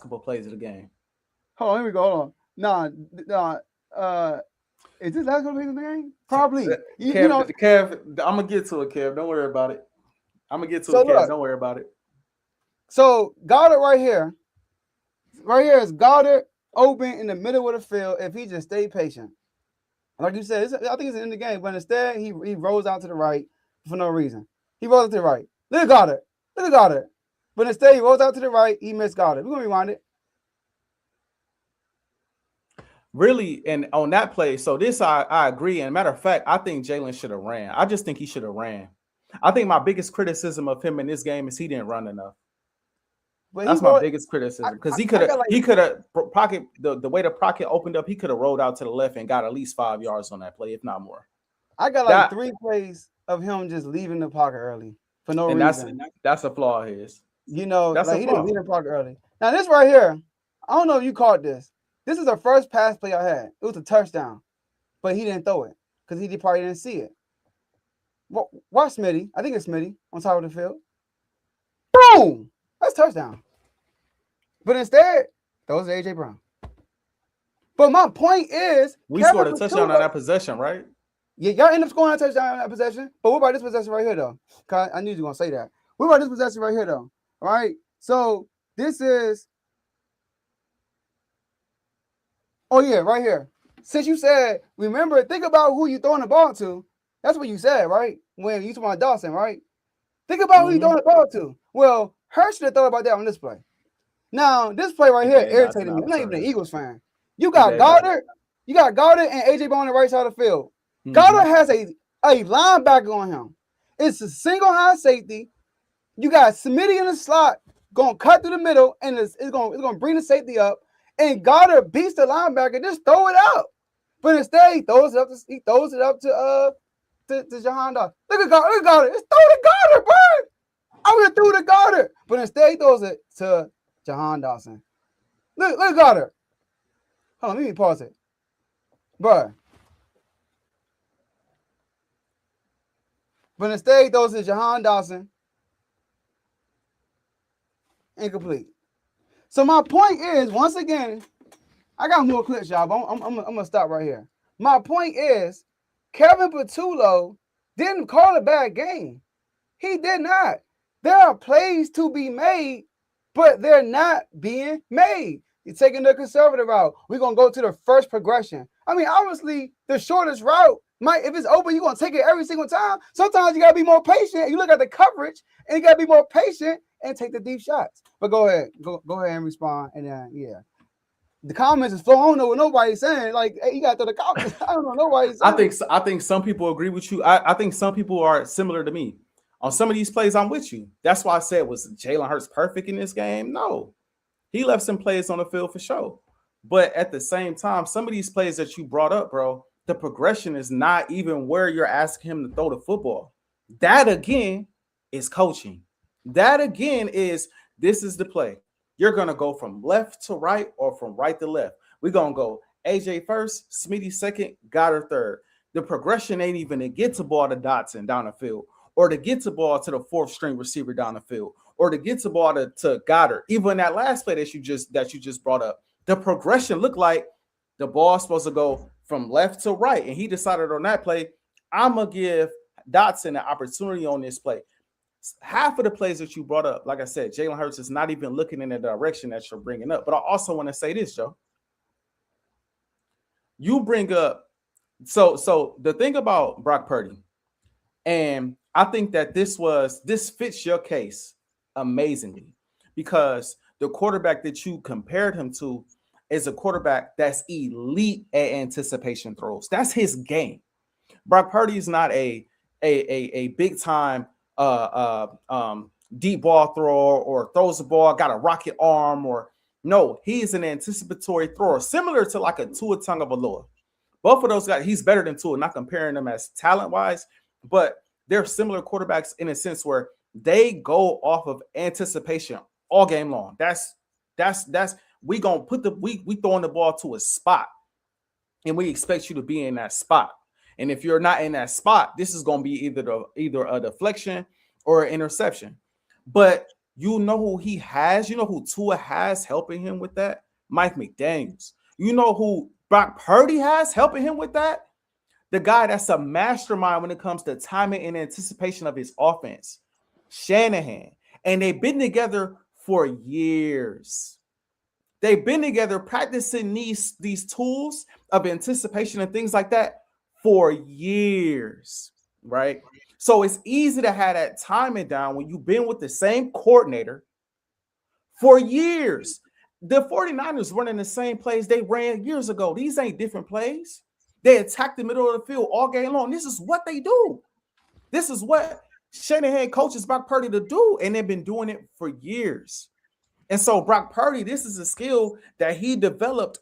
couple of plays of the game. Hold on, here we go. Hold on. No. Is this last couple of plays of the game? Probably. Kev, I'm gonna get to it, Kev. Don't worry about it. Kev. Don't worry about it. So Goddard right here. Right here is Goddard open in the middle of the field if he just stay patient. Like you said, I think it's in the game, but instead he rolls out to the right for no reason. He rolls out to the right. Look at Goddard. Look at Goddard. But instead he rolls out to the right. He missed Goddard. We're gonna rewind it. Really, and on that play, so this I agree. And matter of fact, I think Jalen should have ran. I just think he should have ran. I think my biggest criticism of him in this game is he didn't run enough. But that's my biggest criticism because he could have pocket the way the pocket opened up. He could have rolled out to the left and got at least 5 yards on that play, if not more. I got like 3 plays of him just leaving the pocket early for no reason. That's a flaw of his. You know, that's like he didn't leave the pocket early. Now this right here, I don't know if you caught this. This is the first pass play I had. It was a touchdown, but he didn't throw it because he probably didn't see it. Watch Smitty. I think it's Smitty on top of the field. Boom! That's touchdown. But instead, those are Ajae Brown. But my point is, we scored a touchdown on that possession, right? Yeah, y'all end up scoring a touchdown on that possession. But what about this possession right here, though? I knew you were gonna say that. What about this possession right here, though? All right. So this is. Oh yeah, right here. Since you said, remember, think about who you throwing the ball to. That's what you said, right? When you talking about Dawson, right? Think about who you throwing the ball to. Well, Hurst should have thought about that on this play. Now, this play right here irritated me. I'm not even an Eagles fan. You got Goddard, and Ajae Brown on the right side of the field. Goddard has a linebacker on him. It's a single high safety. You got Smitty in the slot, gonna cut through the middle, and it's gonna bring the safety up. And Goddard beats the linebacker, just throw it out. But instead, he throws it up to Jahan Dawson. Look at Goddard. Just throw to Goddard, bro. I would have threw to Goddard. But instead, he throws it to Jahan Dawson. Look at Goddard. Hold on, let me pause it. Bro. But instead, he throws it to Jahan Dawson. Incomplete. So my point is, once again, I got more clips, y'all, but I'm gonna stop right here. My point is, Kevin Patullo didn't call a bad game. He did not. There are plays to be made, but they're not being made. You're taking the conservative route. We're gonna go to the first progression. I mean, obviously, the shortest route might, if it's open, you're gonna take it every single time. Sometimes you gotta be more patient. You look at the coverage, and you gotta be more patient and take the deep shots. But go ahead and respond. And then the comments is flowing. I don't know what nobody's saying. Like, hey, you got to throw the comments. I don't know nobody's saying. I think some people agree with you. I think some people are similar to me. On some of these plays, I'm with you. That's why I said, was Jalen Hurts perfect in this game? No. He left some plays on the field for sure. But at the same time, some of these plays that you brought up, bro, the progression is not even where you're asking him to throw the football. That, again, is coaching. That, again, is this is the play. You're going to go from left to right or from right to left. We're going to go Ajae first, Smitty second, Goddard third. The progression ain't even to get to ball to Dotson down the field or to get to ball to the fourth string receiver down the field or to get to ball to Goddard. Even that last play that you just brought up, the progression looked like the ball's supposed to go from left to right. And he decided on that play, I'm going to give Dotson an opportunity on this play. Half of the plays that you brought up, like I said, Jalen Hurts is not even looking in the direction that you're bringing up. But I also want to say this, Joe. You bring up, so the thing about Brock Purdy, and I think that this fits your case amazingly because the quarterback that you compared him to is a quarterback that's elite at anticipation throws. That's his game. Brock Purdy is not a big time deep ball thrower or throws the ball, got a rocket arm, or no, he's an anticipatory thrower, similar to like a Tua Tagovailoa. Both of those guys, he's better than Tua, not comparing them as talent-wise, but they're similar quarterbacks in a sense where they go off of anticipation all game long. That's we gonna put we throwing the ball to a spot, and we expect you to be in that spot. And if you're not in that spot, this is going to be either a deflection or an interception. But you know who he has? You know who Tua has helping him with that? Mike McDaniels. You know who Brock Purdy has helping him with that? The guy that's a mastermind when it comes to timing and anticipation of his offense, Shanahan. And they've been together for years. They've been together practicing these tools of anticipation and things like that for years, right? So it's easy to have that timing down when you've been with the same coordinator for years. The 49ers running the same plays they ran years ago. These ain't different plays. They attack the middle of the field all game long. This is what they do. This is what Shanahan coaches Brock Purdy to do, and they've been doing it for years. And so Brock Purdy, this is a skill that he developed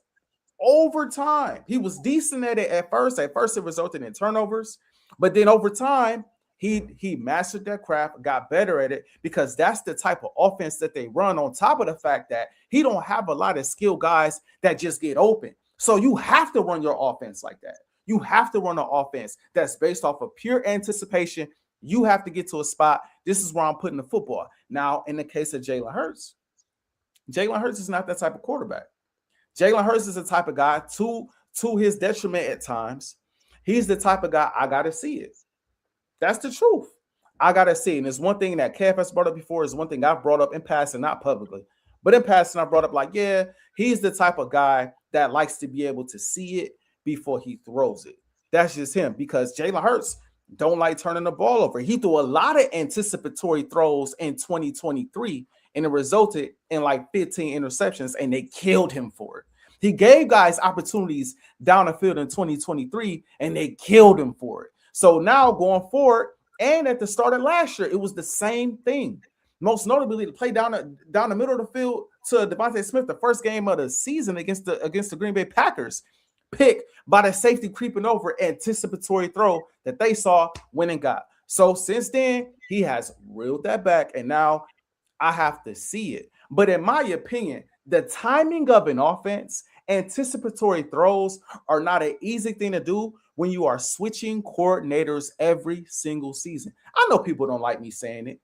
over time. He was decent at it at first. At first, it resulted in turnovers, but then over time, he mastered that craft, got better at it, because that's the type of offense that they run, on top of the fact that he don't have a lot of skilled guys that just get open. So you have to run your offense like that. You have to run an offense that's based off of pure anticipation. You have to get to a spot. This is where I'm putting the football. Now, in the case of Jalen Hurts is not that type of quarterback. Jalen Hurts is the type of guy, to his detriment at times, he's the type of guy, I got to see it. That's the truth. I got to see it. And it's one thing that Kev has brought up before, is one thing I've brought up in passing, not publicly, but in passing, I brought up like, yeah, he's the type of guy that likes to be able to see it before he throws it. That's just him, because Jalen Hurts don't like turning the ball over. He threw a lot of anticipatory throws in 2023, and it resulted in like 15 interceptions, and they killed him for it. He gave guys opportunities down the field in 2023, and they killed him for it. So now going forward, and at the start of last year, it was the same thing. Most notably, the play down the middle of the field to Devontae Smith, the first game of the season against the Green Bay Packers, pick by the safety creeping over, anticipatory throw that they saw, went and got. So since then, he has reeled that back, and now I have to see it. But in my opinion, the timing of an offense, anticipatory throws are not an easy thing to do when you are switching coordinators every single season. I know people don't like me saying it.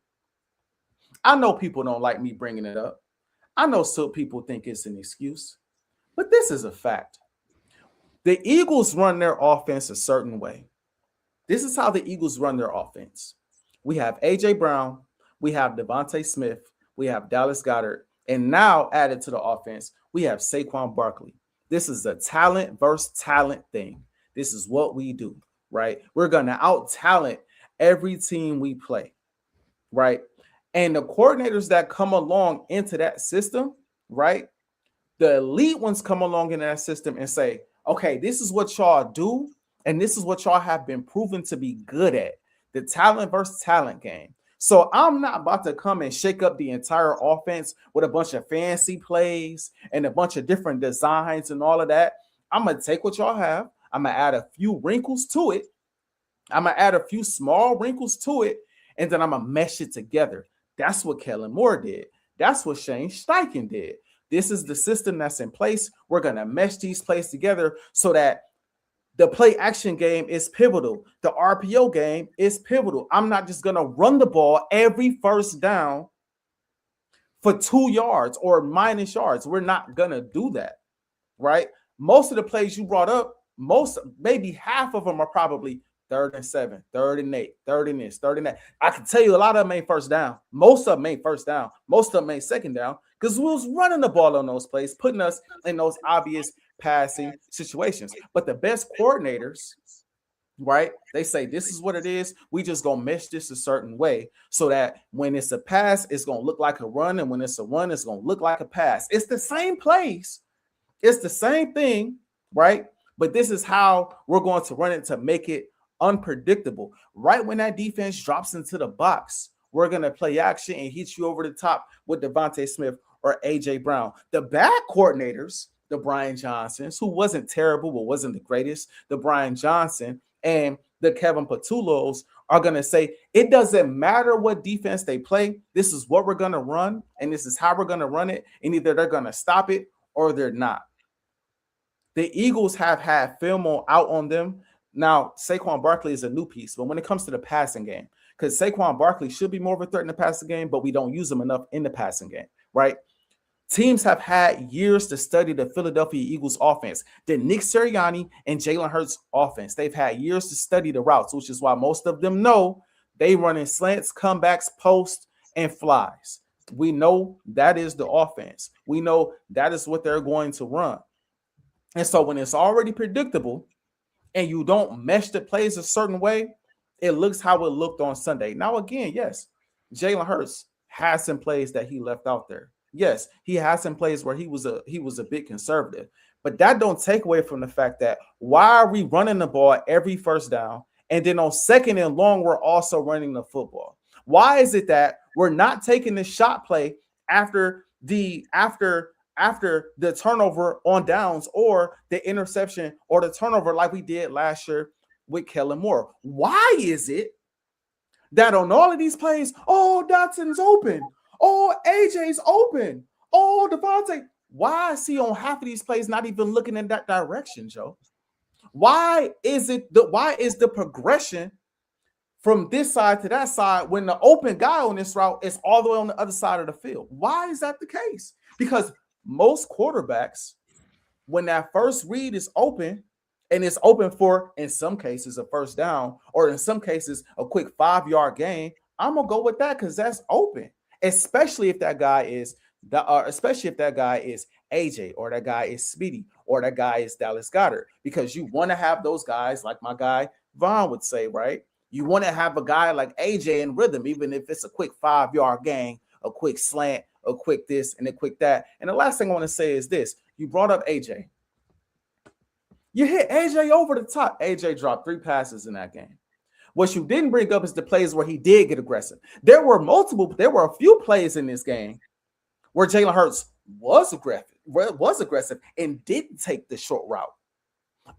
I know people don't like me bringing it up. I know some people think it's an excuse, but this is a fact. The Eagles run their offense a certain way. This is how the Eagles run their offense. We have Ajae Brown, we have Devontae Smith, we have Dallas Goedert, and now added to the offense, we have Saquon Barkley. This is a talent versus talent thing. This is what we do, right? We're going to out-talent every team we play, right? And the coordinators that come along into that system, right? The elite ones come along in that system and say, okay, this is what y'all do, and this is what y'all have been proven to be good at, the talent versus talent game. So I'm not about to come and shake up the entire offense with a bunch of fancy plays and a bunch of different designs and all of that. I'm going to take what y'all have. I'm going to add a few wrinkles to it. I'm going to add a few small wrinkles to it, and then I'm going to mesh it together. That's what Kellen Moore did. That's what Shane Steichen did. This is the system that's in place. We're going to mesh these plays together so that the play action game is pivotal. The RPO game is pivotal. I'm not just going to run the ball every first down for 2 yards or minus yards. We're not going to do that, right? Most of the plays you brought up, maybe half of them are probably 3rd and 7, 3rd and 8, 3rd and this, 3rd and that. I can tell you a lot of them ain't first down. Most of them ain't first down. Most of them ain't second down, because we was running the ball on those plays, putting us in those obvious passing situations. But the best coordinators, right, they say this is what it is. We just gonna mesh this a certain way so that when it's a pass, it's gonna look like a run, and when it's a run, it's gonna look like a pass. It's the same plays. It's the same thing, right? But this is how we're going to run it to make it unpredictable. Right when that defense drops into the box, we're going to play action and hit you over the top with Devontae Smith or Ajae Brown. The bad coordinators, the Brian Johnsons, who wasn't terrible but wasn't the greatest, the Brian Johnson and the Kevin Patullos, are going to say, it doesn't matter what defense they play. This is what we're going to run, and this is how we're going to run it, and either they're going to stop it or they're not. The Eagles have had film out on them. Now, Saquon Barkley is a new piece, but when it comes to the passing game, because Saquon Barkley should be more of a threat in the passing game, but we don't use him enough in the passing game, right? Teams have had years to study the Philadelphia Eagles offense, the Nick Sirianni and Jalen Hurts offense. They've had years to study the routes, which is why most of them know they run in slants, comebacks, posts, and flies. We know that is the offense. We know that is what they're going to run. And so when it's already predictable and you don't mesh the plays a certain way, it looks how it looked on Sunday. Now, again, yes, Jalen Hurts has some plays that he left out there. Yes, he has some plays where he was a bit conservative, but that don't take away from the fact that why are we running the ball every first down, and then on second and long we're also running the football? Why is it that we're not taking the shot play after the turnover on downs or the interception or the turnover like we did last year with Kellen Moore? Why is it that on all of these plays, oh, Dotson's open, oh, AJ's open, oh, Devontae? Why is he on half of these plays not even looking in that direction, Joe? Why is the progression from this side to that side when the open guy on this route is all the way on the other side of the field? Why is that the case? Because most quarterbacks, when that first read is open, and it's open for, in some cases, a first down, or in some cases, a quick 5-yard gain, I'm gonna go with that because that's open. Especially if that guy is AJ, or that guy is Speedy, or that guy is Dallas Goedert, because you want to have those guys, like my guy Vaughn would say, right? You want to have a guy like AJ in rhythm, even if it's a quick 5-yard gain, a quick slant, a quick this and a quick that. And the last thing I want to say is this: you brought up AJ. You hit AJ over the top. AJ dropped 3 passes in that game. What you didn't bring up is the plays where he did get aggressive. There were a few plays in this game where Jalen Hurts was aggressive and didn't take the short route.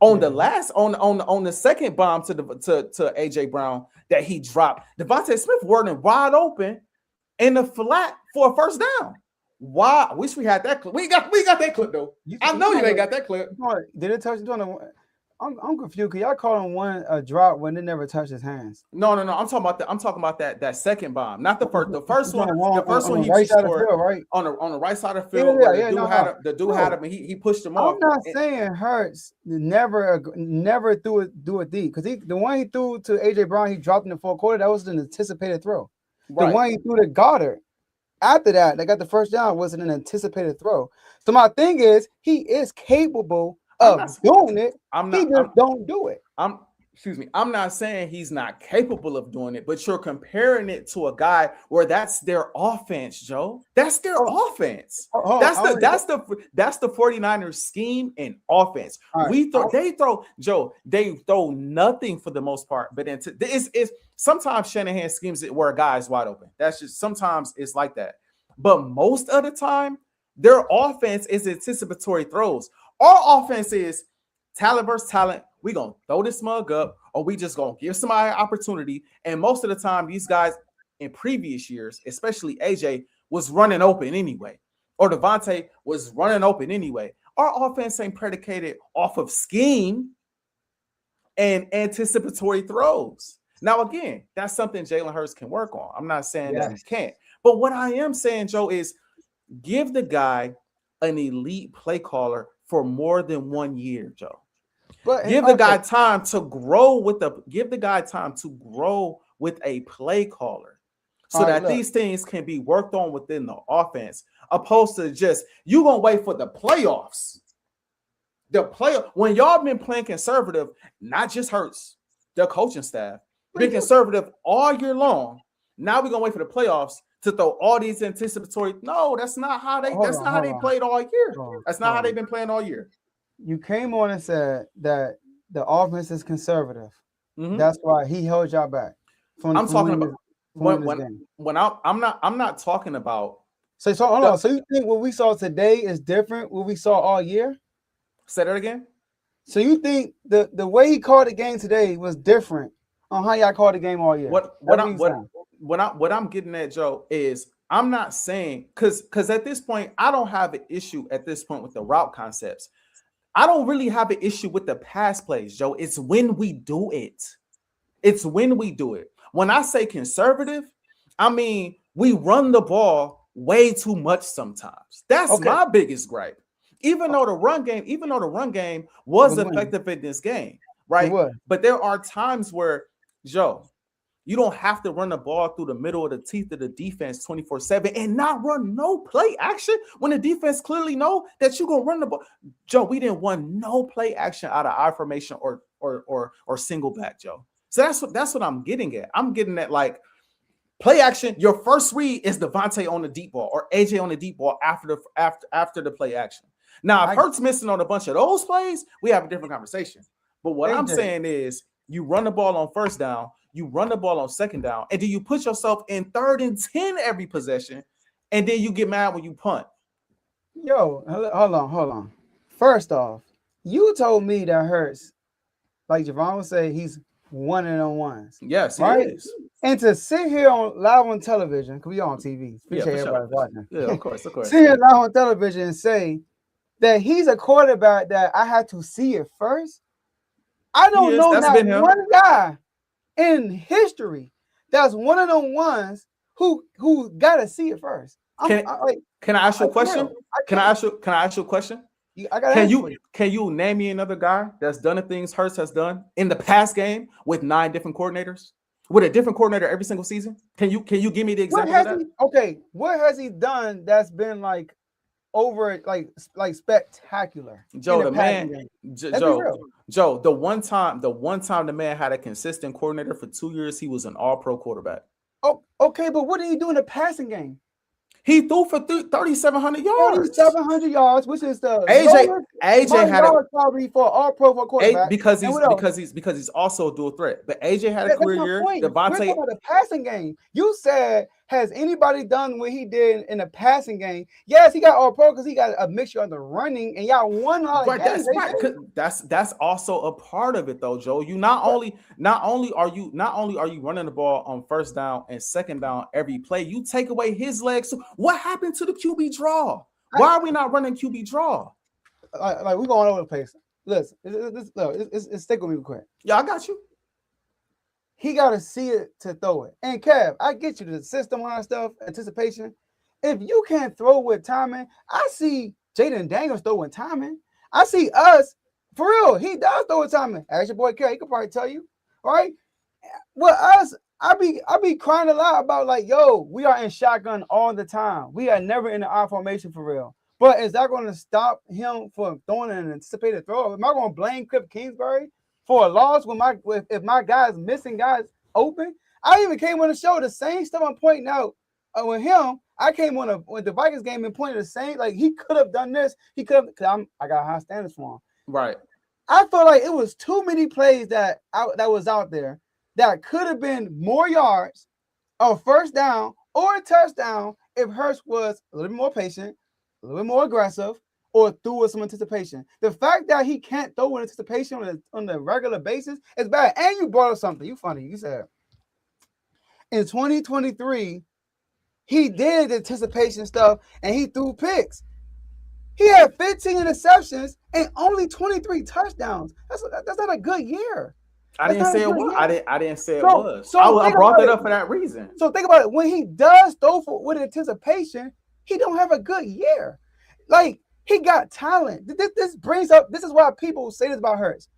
On the second bomb to AJ Brown that he dropped, Devontae Smith wasn't wide open in the flat for a first down. Why? I wish we had that clip. We got that clip though. I know you ain't got that clip. Did it touch? I'm confused because y'all called him one a drop when it never touched his hands. No. I'm talking about that second bomb, not the first. The first one. The first one he right side scored, of the field, right? on the right side of the field. The dude had him, and he pushed him off. I'm not saying Hurts never do it deep, because the one he threw to AJ Brown, he dropped in the fourth quarter. That was an anticipated throw. Right. The one he threw to Goddard after that, they got the first down, wasn't an anticipated throw. So my thing is, he is capable of doing it. He just don't do it. I'm not saying he's not capable of doing it, but you're comparing it to a guy where that's their offense, Joe. That's their offense. That's the 49ers scheme and offense. They throw nothing for the most part, but it's sometimes Shanahan schemes it where a guy is wide open. That's just sometimes it's like that. But most of the time, their offense is anticipatory throws. Our offense is talent versus talent. We gonna throw this mug up, or we just gonna give somebody an opportunity. And most of the time, these guys in previous years, especially AJ, was running open anyway, or Devontae was running open anyway. Our offense ain't predicated off of scheme and anticipatory throws. Now, again, that's something Jalen Hurts can work on. I'm not saying that he can't, but what I am saying, Joe, is give the guy an elite play caller for more than 1 year, Joe. But give the guy time to grow with a play caller, so that these things can be worked on within the offense, opposed to just you gonna wait for the playoffs. When y'all been playing conservative, not just Hurts, the coaching staff been conservative all year long. Now we're gonna wait for the playoffs to throw all these anticipatory. No, that's not how they played all year. That's not how they've been playing all year. You came on and said that the offense is conservative. Mm-hmm. That's why he held y'all back. I'm talking about I'm not talking about. So hold on. So you think what we saw today is different what we saw all year? Say that again. So you think the way he called the game today was different on how y'all called the game all year? What I'm getting at, Joe, is I'm not saying because at this point I don't have an issue at this point with the route concepts. I don't really have an issue with the pass plays, Joe. It's when we do it. When I say conservative, I mean we run the ball way too much sometimes. That's my biggest gripe. Even though the run game was effective in this game, right? But there are times where, Joe, you don't have to run the ball through the middle of the teeth of the defense 24/7 and not run no play action when the defense clearly know that you're going to run the ball. Joe, we didn't run no play action out of I formation or or single back, Joe. So that's what I'm getting at. I'm getting at like play action. Your first read is Devontae on the deep ball or AJ on the deep ball after the play action. Now, if Hurts missing on a bunch of those plays, we have a different conversation. But what I'm saying is you run the ball on first down, you run the ball on second down, and then you put yourself in 3rd and 10 every possession, and then you get mad when you punt. Yo, hold on. First off, you told me that Hurts, like Javon would say, he's 1-on-1s. Yes, right? He is. And to sit here live on television, because we on TV, appreciate everybody watching. Yeah, of course. Sit here live on television and say that he's a quarterback that I had to see it first. I don't know not one guy in history that's 1-on-1s who got to see it first. Can I ask you a question? Can I ask you a question? Can you name me another guy that's done the things Hurts has done in the past game with 9 different coordinators, with a different coordinator every single season? Can you give me the example of that? What has he done that's been like over like spectacular? Joe, the man, Joe, the one time the man had a consistent coordinator for 2 years, he was an all-pro quarterback. Oh, okay, but what did he do in the passing game? He threw for 3,700 yards. 3,700 yards, which is the AJ had probably for all pro for quarterback. Because he's also a dual threat. But AJ had a career year. Devontae, we're talking about the passing game. You said, has anybody done what he did in the passing game? Yes, he got all pro because he got a mixture of the running, and y'all won all the games. That's also a part of it, though, Joe. You not only are you running the ball on first down and second down every play, you take away his legs. So what happened to the QB draw? Why are we not running QB draw? Like we're going over the place. Listen, it's stick with me real quick. Yeah, I got you. He got to see it to throw it. And Kev, I get you the system on that stuff, anticipation. If you can't throw with timing, I see Jaden Daniels throwing timing. I see us, for real, he does throw with timing. Ask your boy Kev, he could probably tell you, right? With us, I be crying a lot about like, yo, we are in shotgun all the time. We are never in the I formation for real. But is that going to stop him from throwing an anticipated throw? Am I going to blame Cliff Kingsbury for a loss if my guys missing guys open? I even came on the show the same stuff I'm pointing out with him. I came on with the Vikings game and pointed the same, like he could have done this. He could have, because I got high standards for him. Right. I feel like it was too many plays that was out there that could have been more yards, a first down or a touchdown if Hurts was a little bit more patient, a little bit more aggressive, or threw with some anticipation. The fact that he can't throw with anticipation on the regular basis is bad. And you brought up something. You funny. You said in 2023, he did anticipation stuff and he threw picks. He had 15 interceptions and only 23 touchdowns. That's not a good year. I didn't say it was. I didn't say it was. So I brought that up for that reason. So think about it. When he does throw with anticipation, he don't have a good year. Like, he got talent. This brings up, this is why people say this about Hurts.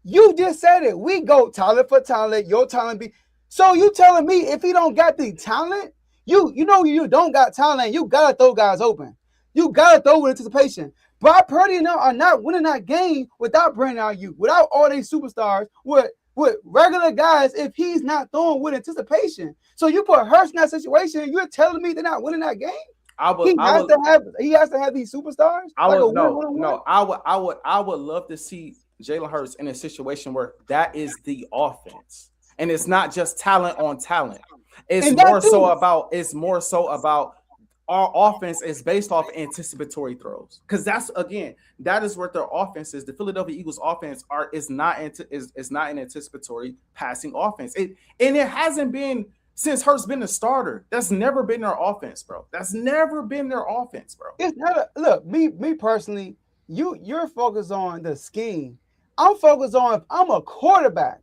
You just said it. We go talent for talent. Your talent be. So you telling me if he don't got the talent, you know you don't got talent, you got to throw guys open. You got to throw with anticipation. Brock Purdy and them are not winning that game without Brandon Ayuk, without all these superstars, with regular guys if he's not throwing with anticipation. So you put Hurts in that situation, you're telling me they're not winning that game? He has to have these superstars. I would love to see Jalen Hurts in a situation where that is the offense, and it's not just talent on talent. It's more so about our offense is based off anticipatory throws, because that is what their offense is. The Philadelphia Eagles offense is not an anticipatory passing offense. It hasn't been. Since Hurts been the starter, that's never been their offense, bro. That's never been their offense, bro. It's not look, me personally, you're focused on the scheme. I'm focused on if I'm a quarterback.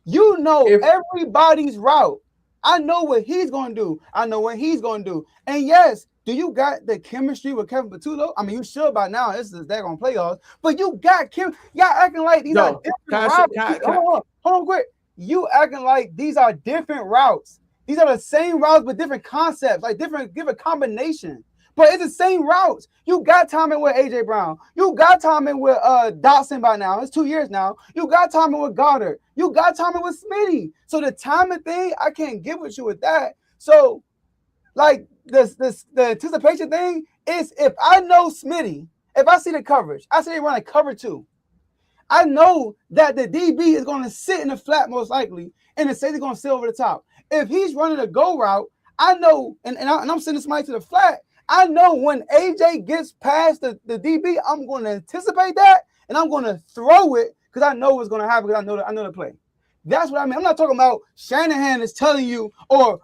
You know everybody's route. I know what he's going to do. I know what he's going to do. And yes, do you got the chemistry with Kevin Patullo? I mean, you should by now. This is they're going to playoffs. But you got y'all acting like these are different routes. Hold on, quick. You acting like these are different routes. These are the same routes, but different concepts, like different combination. But it's the same routes. You got timing with AJ Brown. You got timing with Dotson by now. It's 2 years now. You got timing with Goddard. You got timing with Smitty. So the timing thing, I can't get with you with that. So, like the anticipation thing is if I know Smitty, if I see the coverage, I say they run a cover 2. I know that the DB is going to sit in the flat most likely, and the safety is going to sit over the top. If he's running a go route, I know, and I'm sending somebody to the flat. I know when AJ gets past the DB, I'm going to anticipate that, and I'm going to throw it because I know what's going to happen because I know the play. That's what I mean. I'm not talking about Shanahan is telling you or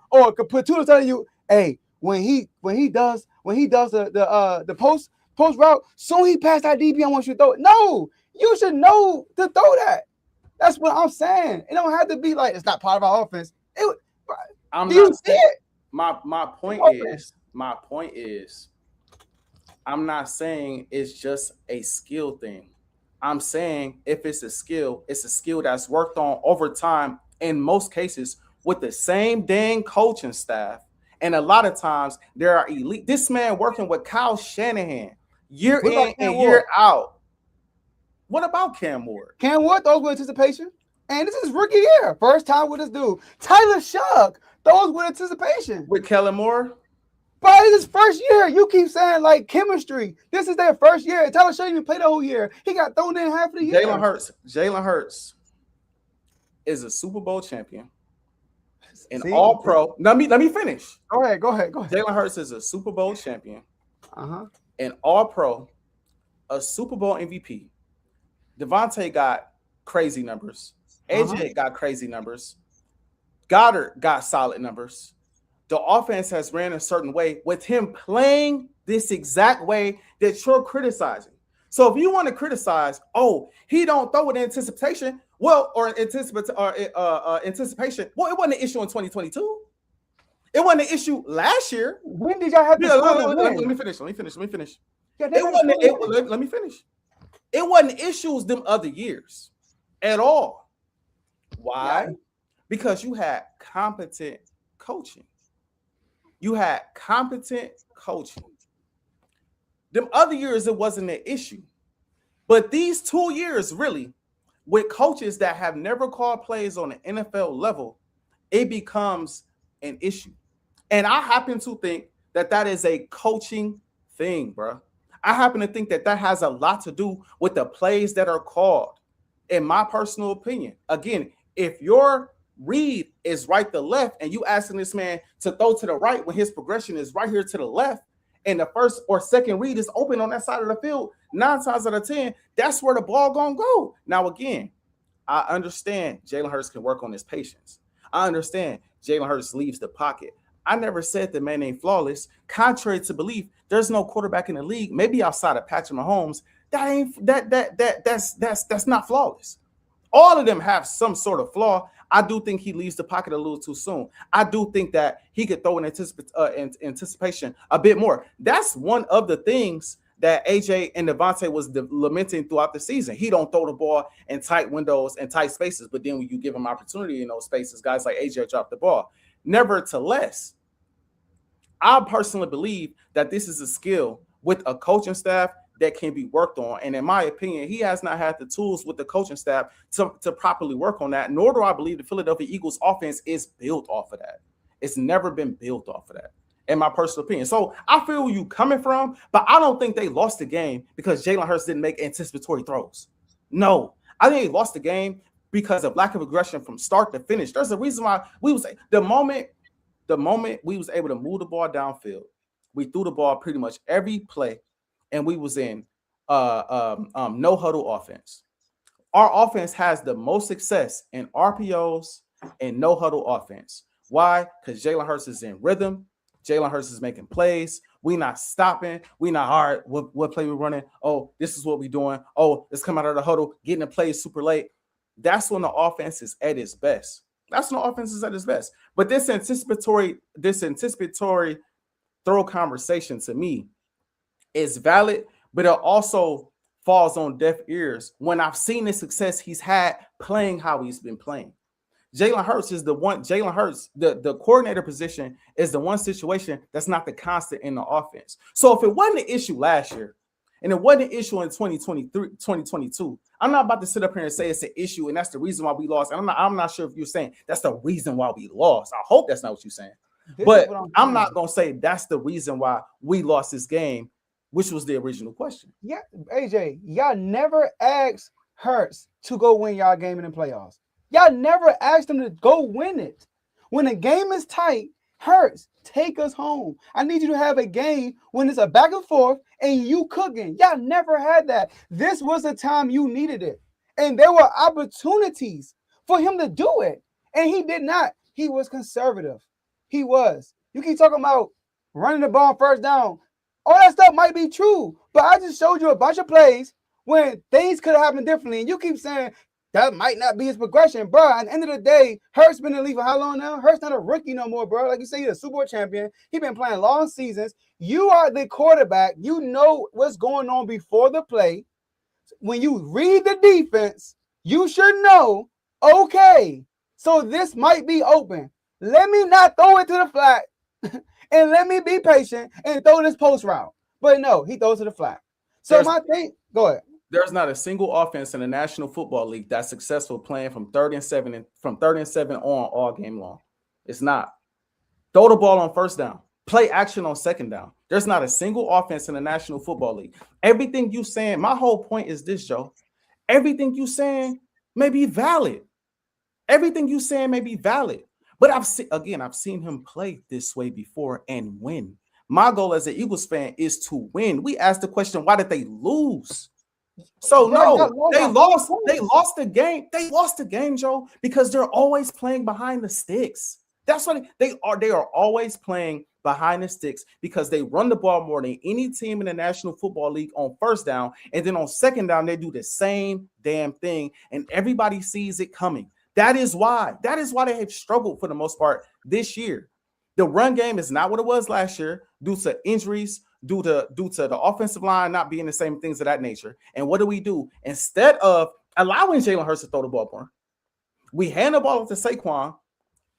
Patula's telling you, hey, when he does the post route, so he passed that DB, I want you to throw it. No, you should know to throw that. That's what I'm saying. It don't have to be like it's not part of our offense. Do you see it? My point is, I'm not saying it's just a skill thing. I'm saying if it's a skill that's worked on over time in most cases with the same dang coaching staff. And a lot of times there are elite. This man working with Kyle Shanahan year in and year out. What about Cam Ward? Cam Ward throws with anticipation. And this is rookie year. First time with this dude. Tyler Shuck throws with anticipation. With Kellen Moore? But it's his first year. You keep saying like chemistry. This is their first year. Tyler Shuck even played the whole year. He got thrown in half of the year. Jalen Hurts is a Super Bowl champion. An all-pro. Let me finish. Go ahead. Jalen Hurts is a Super Bowl champion. An all-pro, a Super Bowl MVP. Devontae got crazy numbers. AJ got crazy numbers. Goddard got solid numbers. The offense has ran a certain way with him playing this exact way that you're criticizing. So if you want to criticize, he don't throw with anticipation, anticipation. Well, it wasn't an issue in 2022. It wasn't an issue last year. When did y'all have this? Let me finish. Yeah, let me finish. It wasn't issues them other years at all. Why? Yeah. Because you had competent coaching. Them other years, it wasn't an issue. But these 2 years, really, with coaches that have never called plays on an NFL level, it becomes an issue. And I happen to think that is a coaching thing, bro. I happen to think that has a lot to do with the plays that are called, in my personal opinion. Again, if your read is right to left and you asking this man to throw to the right when his progression is right here to the left and the first or second read is open on that side of the field, 9 times out of 10, that's where the ball gonna go. Now, again, I understand Jalen Hurts can work on his patience. I understand Jalen Hurts leaves the pocket. I never said the man ain't flawless. Contrary to belief, there's no quarterback in the league, maybe outside of Patrick Mahomes, that's not flawless. All of them have some sort of flaw. I do think he leaves the pocket a little too soon. I do think that he could throw in anticipation a bit more. That's one of the things that AJ and Devontae was lamenting throughout the season. He don't throw the ball in tight windows and tight spaces, but then when you give him opportunity in those spaces, guys like AJ drop the ball. Nevertheless, I personally believe that this is a skill with a coaching staff that can be worked on. And in my opinion, he has not had the tools with the coaching staff to properly work on that, nor do I believe the Philadelphia Eagles offense is built off of that. It's never been built off of that, in my personal opinion. So I feel where you coming from, but I don't think they lost the game because Jalen Hurts didn't make anticipatory throws. No, I think they lost the game because of lack of aggression from start to finish. There's a reason why we was the moment we was able to move the ball downfield, we threw the ball pretty much every play, and we was in no huddle offense. Our offense has the most success in RPOs and no huddle offense. Why? Because Jalen Hurts is in rhythm. Jalen Hurts is making plays. We not stopping. We not hard. What play we running? Oh, this is what we doing. Oh, let's come out of the huddle, getting the plays super late. That's when the offense is at its best. That's when the offense is at its best. But this anticipatory throw conversation to me is valid, but it also falls on deaf ears when I've seen the success he's had playing how he's been playing. Jalen Hurts is the one. Jalen Hurts, the coordinator position is the one situation that's not the constant in the offense. So if it wasn't an issue last year, and it wasn't an issue in 2023, 2022, I'm not about to sit up here and say it's an issue and that's the reason why we lost. And I'm not sure if you're saying that's the reason why we lost. I hope that's not what you're saying. But I'm not gonna say that's the reason why we lost this game, which was the original question. Yeah, AJ, y'all never asked Hurts to go win y'all game in the playoffs. Y'all never asked him to go win it. When the game is tight, Hurts, take us home. I need you to have a game when it's a back and forth and you cooking. Y'all never had that. This was the time you needed it. And there were opportunities for him to do it. And he did not. He was conservative. He was. You keep talking about running the ball first down. All that stuff might be true. But I just showed you a bunch of plays when things could have happened differently. And you keep saying, that might not be his progression, bro. At the end of the day, Hurts been in the league for how long now? Hurts not a rookie no more, bro. Like you say, he's a Super Bowl champion. He's been playing long seasons. You are the quarterback. You know what's going on before the play. When you read the defense, you should know, okay, so this might be open. Let me not throw it to the flat and let me be patient and throw this post route. But no, he throws to the flat. So my thing, go ahead. There's not a single offense in the National Football League that's successful playing from 3rd and 7 on all game long. It's not. Throw the ball on first down. Play action on second down. There's not a single offense in the National Football League. Everything you saying, my whole point is this, Joe. Everything you saying may be valid. Everything you saying may be valid. But I've seen him play this way before and win. My goal as an Eagles fan is to win. We asked the question, why did they lose? So no, they lost the game. They lost the game, Joe, because they're always playing behind the sticks. That's what they are. They are always playing behind the sticks because they run the ball more than any team in the National Football League on first down. And then on second down, they do the same damn thing. And everybody sees it coming. That is why they have struggled for the most part this year. The run game is not what it was last year due to injuries, due to the offensive line not being the same, things of that nature. And what do? Instead of allowing Jalen Hurts to throw the ball more, we hand the ball to Saquon,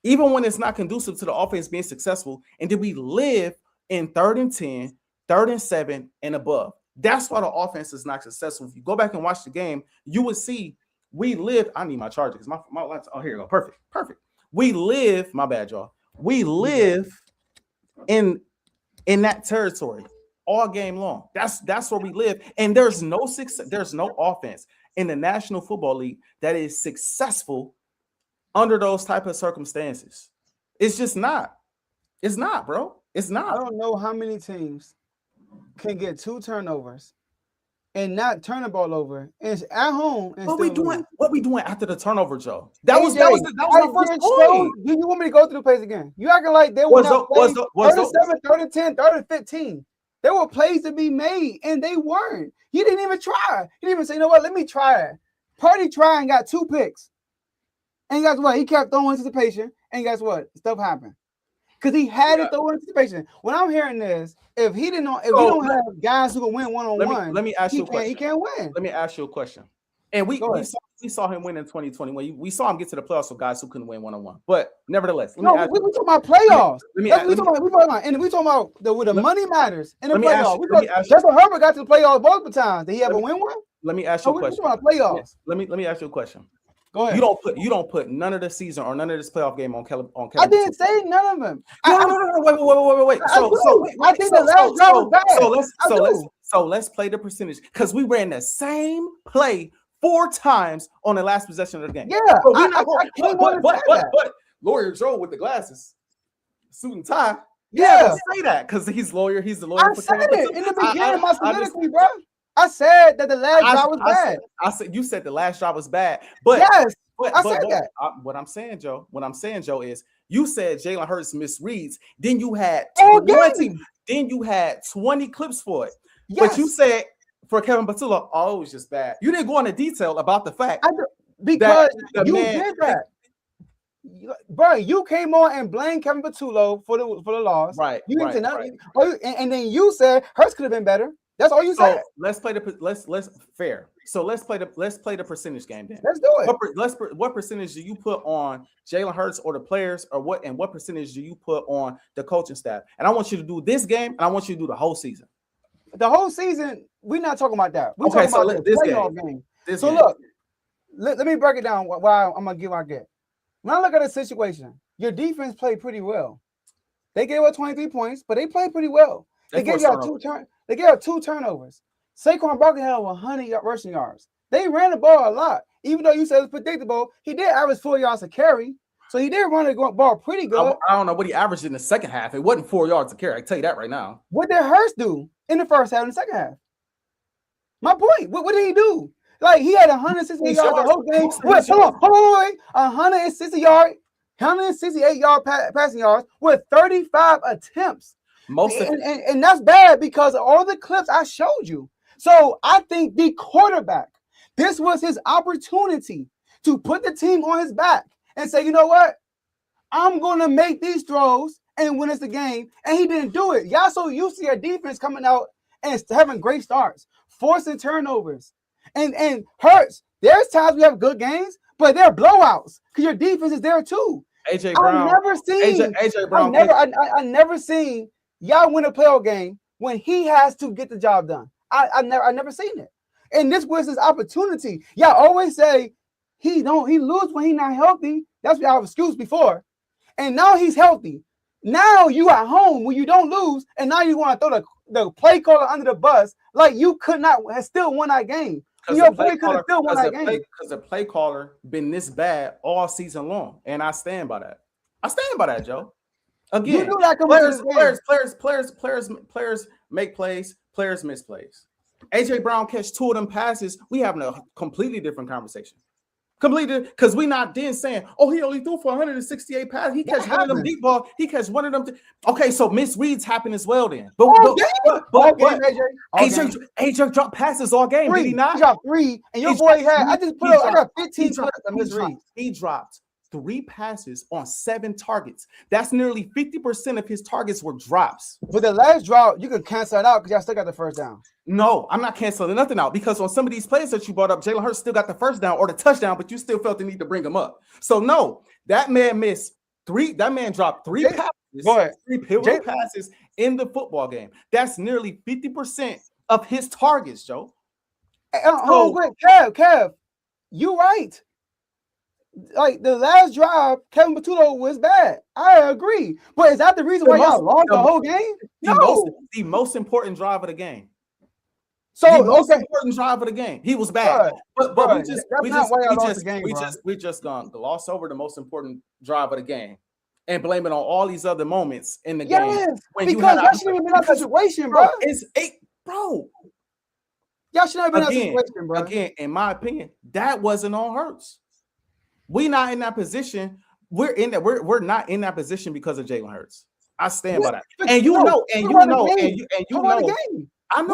even when it's not conducive to the offense being successful, and then we live in 3rd and 10, 3rd and 7, and above. That's why the offense is not successful. If you go back and watch the game, you would see we live. I need my charger because my lights. Oh, here you go. Perfect. We live. My bad, y'all. We live in that territory all game long. That's where we live. And there's no success, there's no offense in the National Football League that is successful under those type of circumstances. It's just not. It's not, bro. It's not. I don't know how many teams can get 2 turnovers and not turn the ball over. It's at home. And what we doing after the turnover, Joe? That AJ, was my first point. Do you want me to go through the plays again? You acting like they were not playing 37, 30, 10, 30, 15. There were plays to be made, and they weren't. He didn't even try. He didn't even say, you know what, let me try it. Purdy tried and got 2 picks. And guess what? He kept throwing anticipation, and guess what? Stuff happened. Because he had to throw anticipation. When I'm hearing this, if we don't have guys who can win one-on-one, let me ask you a question. He can't win. Let me ask you a question. And we saw him win in 2020. We saw him get to the playoffs with guys who couldn't win one-on-one. But nevertheless, we talking about playoffs. We talking about the money matters in the playoffs. Justin Herbert got to the playoffs multiple times. Did he ever win one? Let me ask you a question. We talking about playoffs. Let me ask you a question. Go ahead. You don't put none of the season or none of this playoff game on Kelly. I didn't say none of them. No, wait. I think the last drive was bad. So let's play the percentage because we ran the same play 4 times on the last possession of the game. Yeah, but Lawyer Joe with the glasses, suit and tie. Yeah, say that because he's the lawyer. I said it in the beginning of my soliloquy, bro. I said that the last drive was bad. I said you said the last drive was bad, but yes, I said that. What I'm saying, Joe, is you said Jalen Hurts misreads. Then you had 20 clips for it. Yes. But you said for Kevin Patullo, oh, it was just bad. You didn't go into detail about the fact because you did that. Bro, you came on and blamed Kevin Patullo for the loss. Right. And then you said Hurts could have been better. That's all you So said. let's play let's fair. So let's play the percentage game then. Let's do it. What percentage do you put on Jalen Hurts or the players, or what percentage do you put on the coaching staff? And I want you to do this game, and I want you to do the whole season. The whole season, we're not talking about that. We're Okay, talking so about the this playoff game. game. This So game. look, let me break it down. Why I'm gonna give our get. When I look at the situation, your defense played pretty well. They gave up 23 points, but they played pretty well. They gave you They gave up 2 turnovers. Saquon Barkley had 100 rushing yards. They ran the ball a lot, even though you said it's predictable. He did average 4 yards a carry, so he did run the ball pretty good. I don't know what he averaged in the second half. It wasn't 4 yards a carry. I can tell you that right now. What did Hurts do in the first half and the second half? My point. What did he do? Like, he had 160 yards the whole game. Hold on. 168 yard passing yards with 35 attempts. And that's bad because of all the clips I showed you. So I think the quarterback, this was his opportunity to put the team on his back and say, you know what? I'm going to make these throws and win us the game. And he didn't do it. Y'all so used to your defense coming out and having great starts, forcing turnovers. And Hurts, there's times we have good games, but they're blowouts because your defense is there too. AJ Brown. I never seen y'all win a playoff game when he has to get the job done. I never seen it. And this was his opportunity. Y'all always say he lose when he's not healthy. That's what y'all have excuse before. And now he's healthy. Now you at home when you don't lose, and now you want to throw the play caller under the bus like you could not have still won that game. Your boy could have still won that game. Because the play caller been this bad all season long, and I stand by that. Joe. Again, you knew that players make plays, players miss plays. AJ Brown catch 2 of them passes. We having a completely different conversation. Completely, because we not then saying, oh, he only threw for 168 passes. He catch one of them deep ball. He catch one of them. Okay, so misreads happen as well then. But AJ dropped passes all game. Did he not? He dropped 3, and your boy I got 15 misreads. He dropped 3 passes on 7 targets. That's nearly 50% of his targets were drops. But the last drop, you can cancel it out because y'all still got the first down. No, I'm not canceling nothing out because on some of these plays that you brought up, Jalen Hurts still got the first down or the touchdown, but you still felt the need to bring him up. So no, that man missed 3. That man dropped 3 passes, 3 pivotal passes in the football game. That's nearly 50% of his targets, Joe. Wait, Kev, you right. Like the last drive, Kevin Patullo was bad. I agree, but is that the reason why y'all lost the whole game? The most important drive of the game. So the most important drive of the game. He was bad, but we just gonna gloss over the most important drive of the game and blame it on all these other moments in the game. Because y'all shouldn't have been in that situation, bro. Y'all shouldn't have been in that situation, bro. Again, in my opinion, that wasn't on Hurts. We not in that position. We're not in that position because of Jalen Hurts. I stand by that. And you know. I know. I'm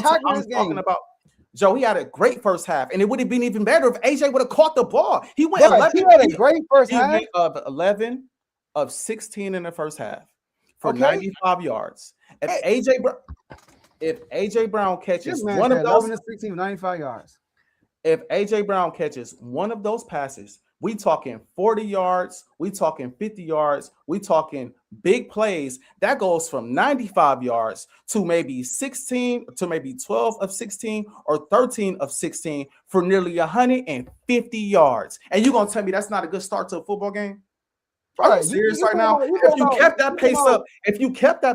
talking about Joe. He had a great first half, and it would have been even better if AJ would have caught the ball. He went 11. He had a great first half. Of 11 of 16 in the first half for 95 yards. If AJ Brown catches one of those 16 95 yards. If AJ Brown catches one of those passes, we talking 40 yards, we talking 50 yards, we talking big plays. That goes from 95 yards to maybe 16 to maybe 12 of 16 or 13 of 16 for nearly 150 yards. And you're gonna tell me that's not a good start to a football game? Are you serious right now? If you kept that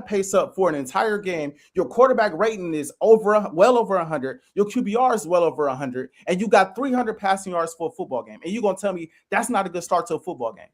pace up for an entire game, your quarterback rating is well over 100. Your QBR is well over 100, and you got 300 passing yards for a football game. And you're gonna tell me that's not a good start to a football game?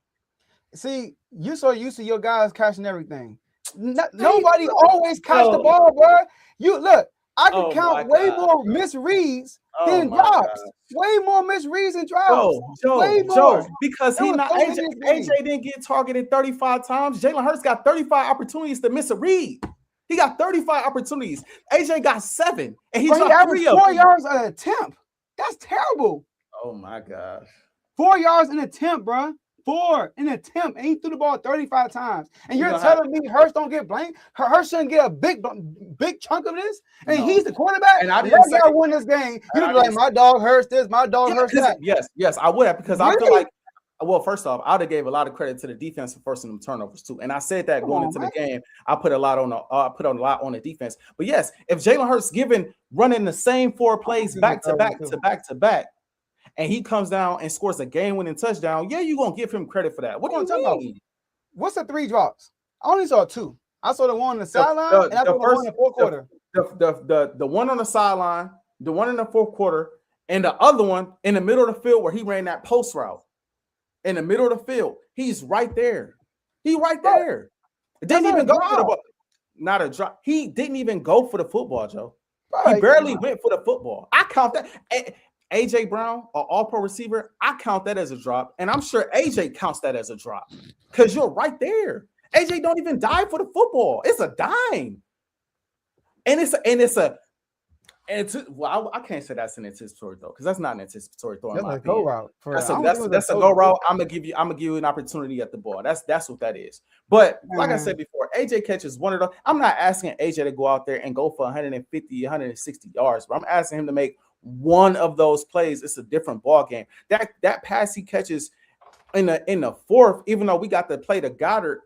See, you're so used to your guys catching everything. Nobody always catch the ball, bro. You look. I can count way more misreads than drops. Way more misreads than drops. Joe, because AJ didn't get targeted 35 times. Jalen Hurts got 35 opportunities to miss a read. He got 35 opportunities. AJ got 7, and he dropped 3 of them. 4 yards an attempt. That's terrible. Oh my gosh. 4 yards an attempt, bro. for an attempt, and he threw the ball 35 times. And you're telling me Hurts don't get blamed? Hurts shouldn't get a big chunk of this? And he's the quarterback? And I didn't say win this game. You'd be like, my dog Hurts this, my dog Hurts that. Yes, I would have, because I feel like, well, first off, I would have gave a lot of credit to the defense for forcing them turnovers too. And I said that going into the game, I put a lot on the defense. But yes, if Jalen Hurts running the same 4 plays back to back, and he comes down and scores a game-winning touchdown, yeah, you're gonna give him credit for that. What are you talking about? What's the 3 drops? I only saw 2. I saw the one on the sideline, and I saw the one in the fourth quarter. The one on the sideline, the one in the fourth quarter, and the other one in the middle of the field where he ran that post route. In the middle of the field, he's right there. Didn't even go for the ball. Not a drop. He didn't even go for the football, Joe. He barely went for the football. I count that. AJ Brown, an all-pro receiver, I count that as a drop, and I'm sure AJ counts that as a drop because you're right there. AJ don't even dive for the football. It's a dime, well, I can't say that's an anticipatory throw because that's not an anticipatory throw. That's a go route. That's a go route. I'm gonna give you an opportunity at the ball. That's what that is. But like I said before, AJ catches one of those. I'm not asking AJ to go out there and go for 150, 160 yards, but I'm asking him to make one of those plays. It's a different ball game. That pass he catches in the fourth, even though we got to play to Goddard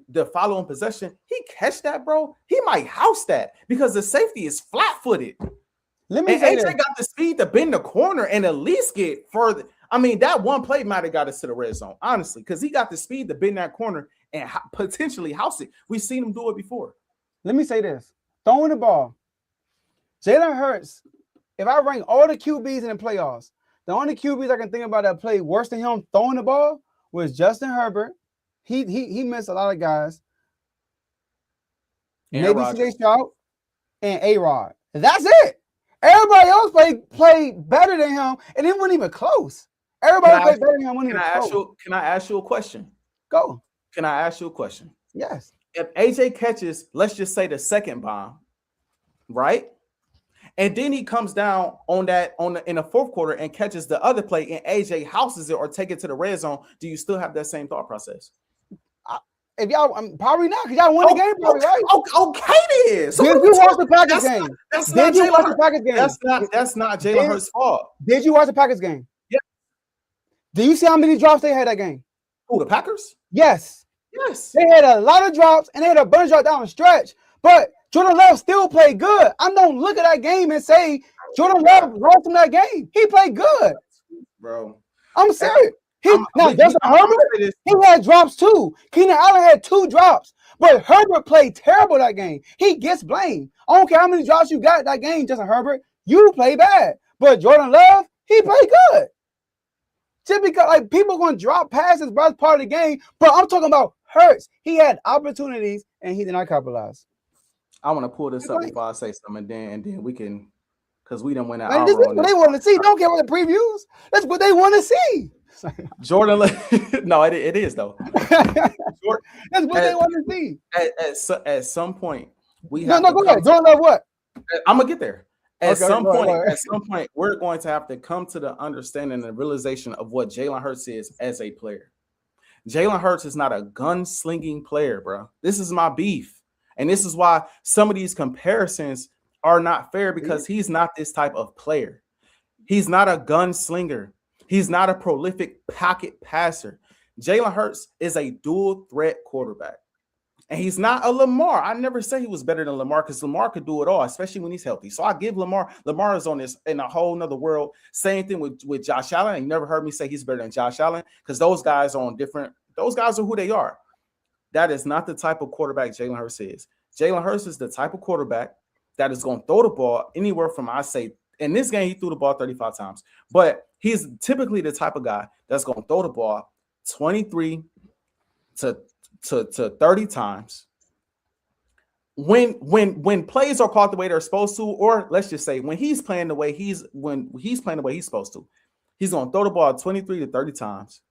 the following possession, he catch that, bro. He might house that because the safety is flat-footed. And AJ got the speed to bend the corner and at least get further. I mean, that one play might have got us to the red zone, honestly, because he got the speed to bend that corner and potentially house it. We've seen him do it before. Let me say this. Throwing the ball. Jalen Hurts, if I rank all the QBs in the playoffs, the only QBs I can think about that played worse than him throwing the ball was Justin Herbert. He missed a lot of guys. Maybe CJ Stroud and A-Rod. That's it. Everybody else played better than him, and it wasn't even close. Everybody played better than him. Can I ask you a question? Go. Can I ask you a question? Yes. If AJ catches, let's just say the second bomb, right? And then he comes down in the fourth quarter and catches the other play, and AJ houses it or take it to the red zone. Do you still have that same thought process? If y'all probably not, because y'all won the game, probably, right? Okay, then. So did you watch the Packers game? Did you watch the Packers game? That's not Jalen Hurts' fault. Did you watch the Packers game? Yeah. Do you see how many drops they had that game? Who, the Packers? Yes. Yes. They had a lot of drops and they had a bunch of drops down the stretch, but Jordan Love still played good. I don't look at that game and say Jordan Love lost him that game. He played good, bro. I'm serious. Justin Herbert, he had drops too. Keenan Allen had 2 drops, but Herbert played terrible that game. He gets blamed. I don't care how many drops you got that game, Justin Herbert. You play bad, but Jordan Love, he played good. Just because people going to drop passes, bro, that's part of the game. But I'm talking about Hurts. He had opportunities and he did not capitalize. I want to pull this up before I say something, and then we can, because we done went out. This is what they want to see. Don't care what the previews. That's what they want to see. Jordan, no, it is though. That's what they want to see. At some point, we have go ahead. Jordan Love what? I'm gonna get there. At some point, we're going to have to come to the understanding and realization of what Jalen Hurts is as a player. Jalen Hurts is not a gunslinging player, bro. This is my beef, and this is why some of these comparisons are not fair, because he's not this type of player. He's not a gunslinger. He's not a prolific pocket passer. Jalen Hurts is a dual threat quarterback. And he's not a Lamar. I never say he was better than Lamar, because Lamar could do it all, especially when he's healthy. So I give Lamar is on this in a whole nother world. Same thing with Josh Allen. And you never heard me say he's better than Josh Allen, because those guys are who they are. That is not the type of quarterback Jalen Hurts is. Jalen Hurts is the type of quarterback that is going to throw the ball anywhere from, I say, in this game, he threw the ball 35 times. But he's typically the type of guy that's going to throw the ball 23 to 30 times. When plays are called the way they're supposed to, or let's just say when he's playing the way he's supposed to, he's going to throw the ball 23 to 30 times.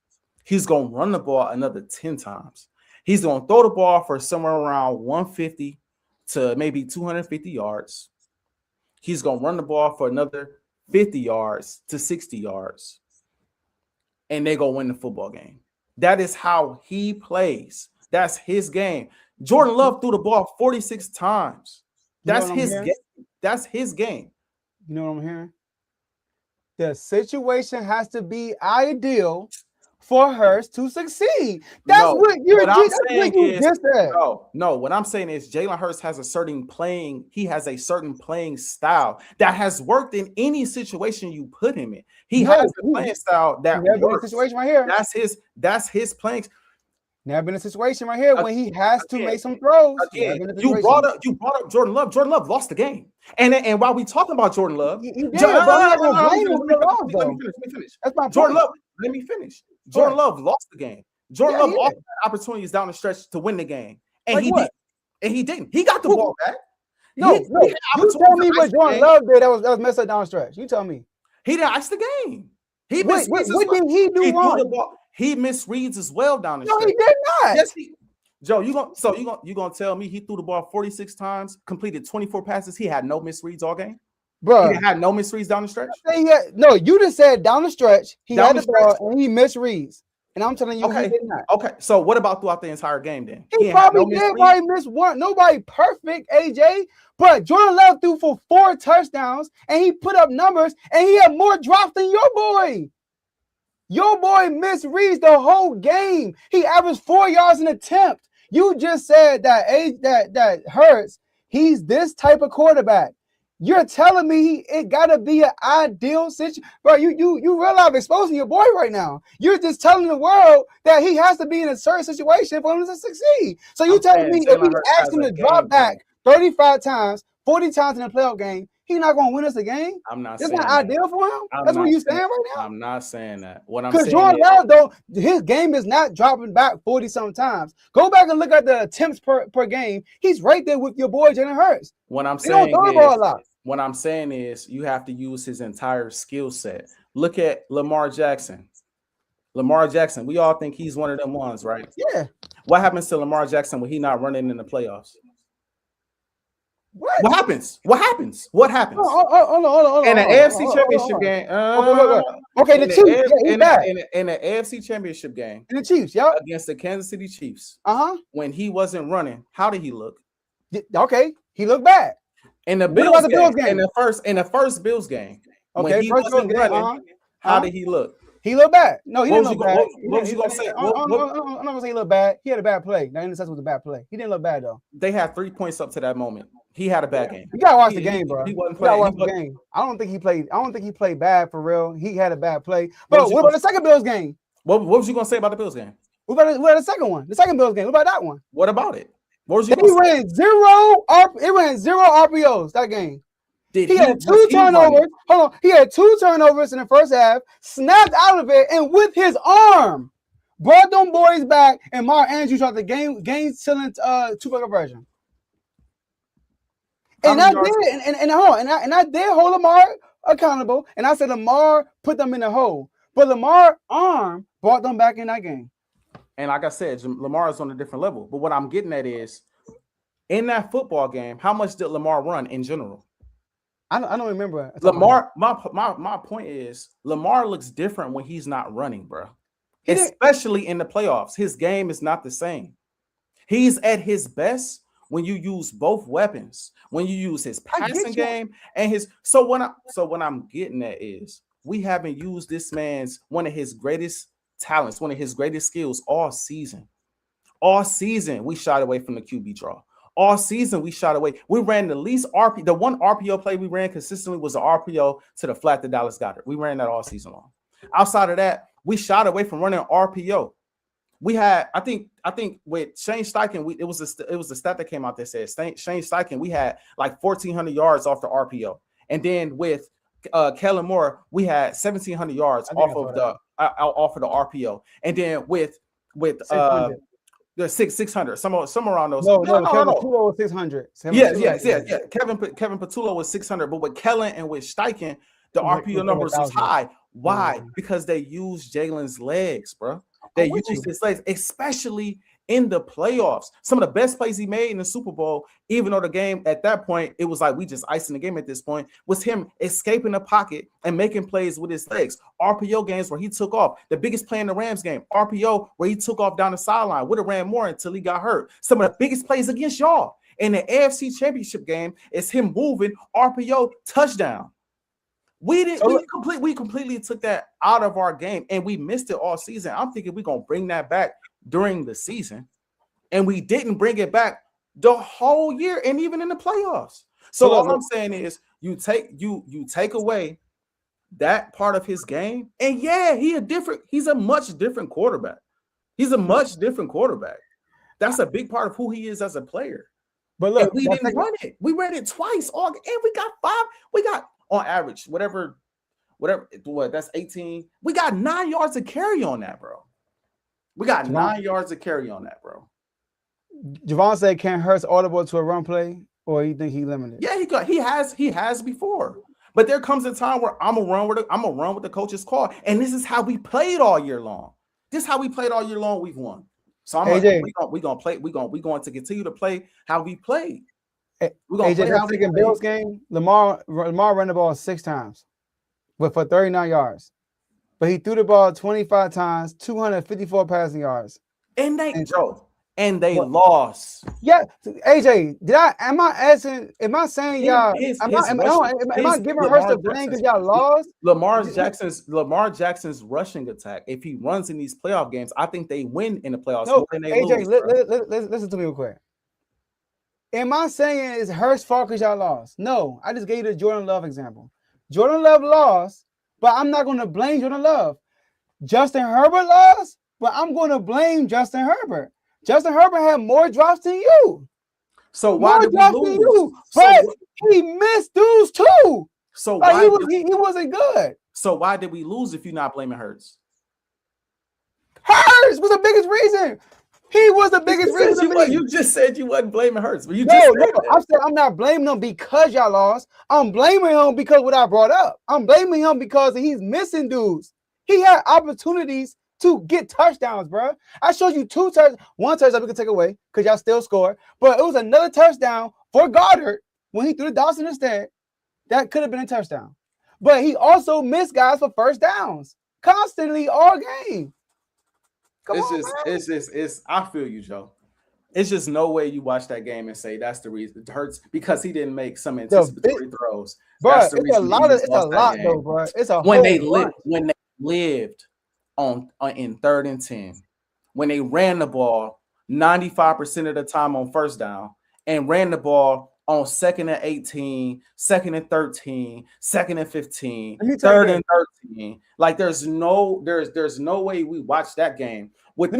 He's going to run the ball another 10 times. He's going to throw the ball for somewhere around 150 to maybe 250 yards. He's going to run the ball for another 50 yards to 60 yards. And they're going to win the football game. That is how he plays. That's his game. Jordan Love threw the ball 46 times. That's his game. That's his game. You know what I'm hearing? The situation has to be ideal for Hurts to succeed. That's what you're saying. No, what I'm saying is Jalen Hurts has a certain playing style that has worked in any situation you put him in. He has a playing style that works. Situation right here. That's his playing. Never been a situation right here when he has to make some throws. You brought up Jordan Love. Jordan Love lost the game. And while we talking about Jordan Love, let me finish. That's my Jordan Love. Let me finish. Jordan Love lost the game. Jordan Love lost opportunities down the stretch to win the game, and he didn't. He got the ball back. You tell me what Jordan Love did that was messed up down the stretch. You tell me. He didn't ice the game. What did he do wrong? He misreads as well down the stretch. No, he did not. Yes, Joe, you gonna tell me he threw the ball 46 times, completed 24 passes. He had no misreads all game, bro. He had no misreads down the stretch. No, you just said down the stretch he had the ball and he misreads, and I'm telling you, he did not. Okay, so what about throughout the entire game then? He probably missed one. Nobody perfect, AJ, but Jordan Love threw for 4 touchdowns and he put up numbers and he had more drops than your boy. Your boy misreads the whole game. He averaged 4 yards an attempt. You just said that Hurts, he's this type of quarterback. You're telling me it gotta be an ideal situation, bro. You realize exposing your boy right now. You're just telling the world that he has to be in a certain situation for him to succeed. So you telling me if we ask him to drop back 35 times, 40 times in a playoff game, he's not going to win us a game? I'm not saying that. It's not ideal for him? That's what you're saying right now? I'm not saying that. What I'm saying is... Because Jordan Love, though, his game is not dropping back 40-something times. Go back and look at the attempts per game. He's right there with your boy, Jalen Hurts. What I'm saying is you have to use his entire skill set. Look at Lamar Jackson. We all think he's one of them ones, right? Yeah. What happens to Lamar Jackson when he's not running in the playoffs? What happens? Hold on. In the AFC Championship game. In the AFC Championship game. In the Chiefs, against the Kansas City Chiefs. When he wasn't running, how did he look? Okay, he looked bad. In the Bills game. In the first Bills game. Okay, when he wasn't running, how did he look? He looked bad. No, he didn't look bad. What was you gonna say? I'm not gonna say he looked bad. He had a bad play. That interception was a bad play. He didn't look bad though. They had 3 points up to that moment. He had a bad game. You gotta watch the game, bro. He wasn't playing. Watch the game. I don't think he played bad for real. He had a bad play. But what about the second Bills game? What was you gonna say about the Bills game? What about the second one? The second Bills game. What about that one? What about it? What was you? He ran zero RPOs that game. He had 2 turnovers. Hold on. He had 2 turnovers in the first half, snapped out of it, and with his arm, brought them boys back, and Mark Andrews tried the game-sealing 2-point conversion. And I did hold Lamar accountable, and I said Lamar put them in the hole. But Lamar's arm brought them back in that game. And like I said, Lamar is on a different level. But what I'm getting at is, in that football game, how much did Lamar run in general? I don't remember. Lamar, my point is, Lamar looks different when he's not running, bro. Especially in the playoffs. His game is not the same. He's at his best when you use both weapons, when you use his passing game and his. So what I'm getting at is, we haven't used this man's one of his greatest talents, one of his greatest skills all season. All season, we shied away from the QB draw. All season, we shot away. We ran the least RPO. The one RPO play we ran consistently was the RPO to the flat to Dallas Goedert. We ran that all season long. Outside of that, we shot away from running RPO. We had, I think with Shane Steichen, it was the stat that came out that said Shane Steichen, we had like 1,400 yards off the RPO. And then with Kellen Moore, we had 1,700 yards off of the RPO. And then with the 600, some around those. No. Kevin Patullo was 600. Yeah. Kevin Patullo was 600, but with Kellen and with Steichen, the RPO numbers was high. Why? Because they used Jalen's legs, bro. They used his legs, especially in the playoffs. Some of the best plays he made in the Super Bowl, even though the game at that point, it was like we just icing the game at this point, was him escaping the pocket and making plays with his legs. RPO games where he took off. The biggest play in the Rams game, RPO, where he took off down the sideline, would have ran more until he got hurt. Some of the biggest plays against y'all in the AFC Championship game is him moving, RPO, touchdown. We completely took that out of our game, and we missed it all season. I'm thinking we're gonna bring that back during the season, and we didn't bring it back the whole year, and even in the playoffs. So all I'm saying is, you take away that part of his game, and yeah, he's a much different quarterback. He's a much different quarterback. That's a big part of who he is as a player. But look, and we didn't run it. We ran it twice, and we got 5. We got on average, whatever, that's 18. We got 9 yards of carry on that, bro. We got 9 yards of carry on that, bro. Javon said, "Can Hurts audible to a run play, or you think he limited?" Yeah, he has before. But there comes a time where I'm gonna run with the coach's call, and this is how we played all year long. This is how we played all year long. We've won. So we're going to continue to play how we played. We're gonna play how we played. Bills game, Lamar ran the ball 6 times, but for 39 yards. But he threw the ball 25 times, 254 passing yards. And they lost. Yeah, AJ, am I saying y'all? Am I giving Hurts the blame because y'all lost? Lamar Jackson's rushing attack. If he runs in these playoff games, I think they win in the playoffs. No, AJ, listen to me real quick. Am I saying it's Hurts' fault because y'all lost? No, I just gave you the Jordan Love example. Jordan Love lost, but I'm not going to blame Jordan Love. Justin Herbert lost, but I'm going to blame Justin Herbert. Justin Herbert had more drops than you. So why did we lose? But he missed dudes too. So like he wasn't good. So why did we lose if you're not blaming Hurts? Hurts was the biggest reason. He was the biggest reason. You just said you wasn't blaming Hurts, but I said I'm not blaming him because y'all lost. I'm blaming him because what I brought up. I'm blaming him because he's missing dudes. He had opportunities to get touchdowns, bro. I showed you 2 touchdowns. 1 touchdown we could take away because y'all still scored, but it was another touchdown for Goddard when he threw the Dawson instead. That could have been a touchdown, but he also missed guys for first downs constantly all game. I feel you, Joe. It's just no way you watch that game and say that's the reason it hurts because he didn't make some anticipatory throws. Bro, it's a lot though, bro. It's a when they lived on in 3rd and 10, when they ran the ball 95% of the time on first down and ran the ball on 2nd and 18, 2nd and 13, 2nd and 15, 3rd and 13. Like there's no way we watch that game with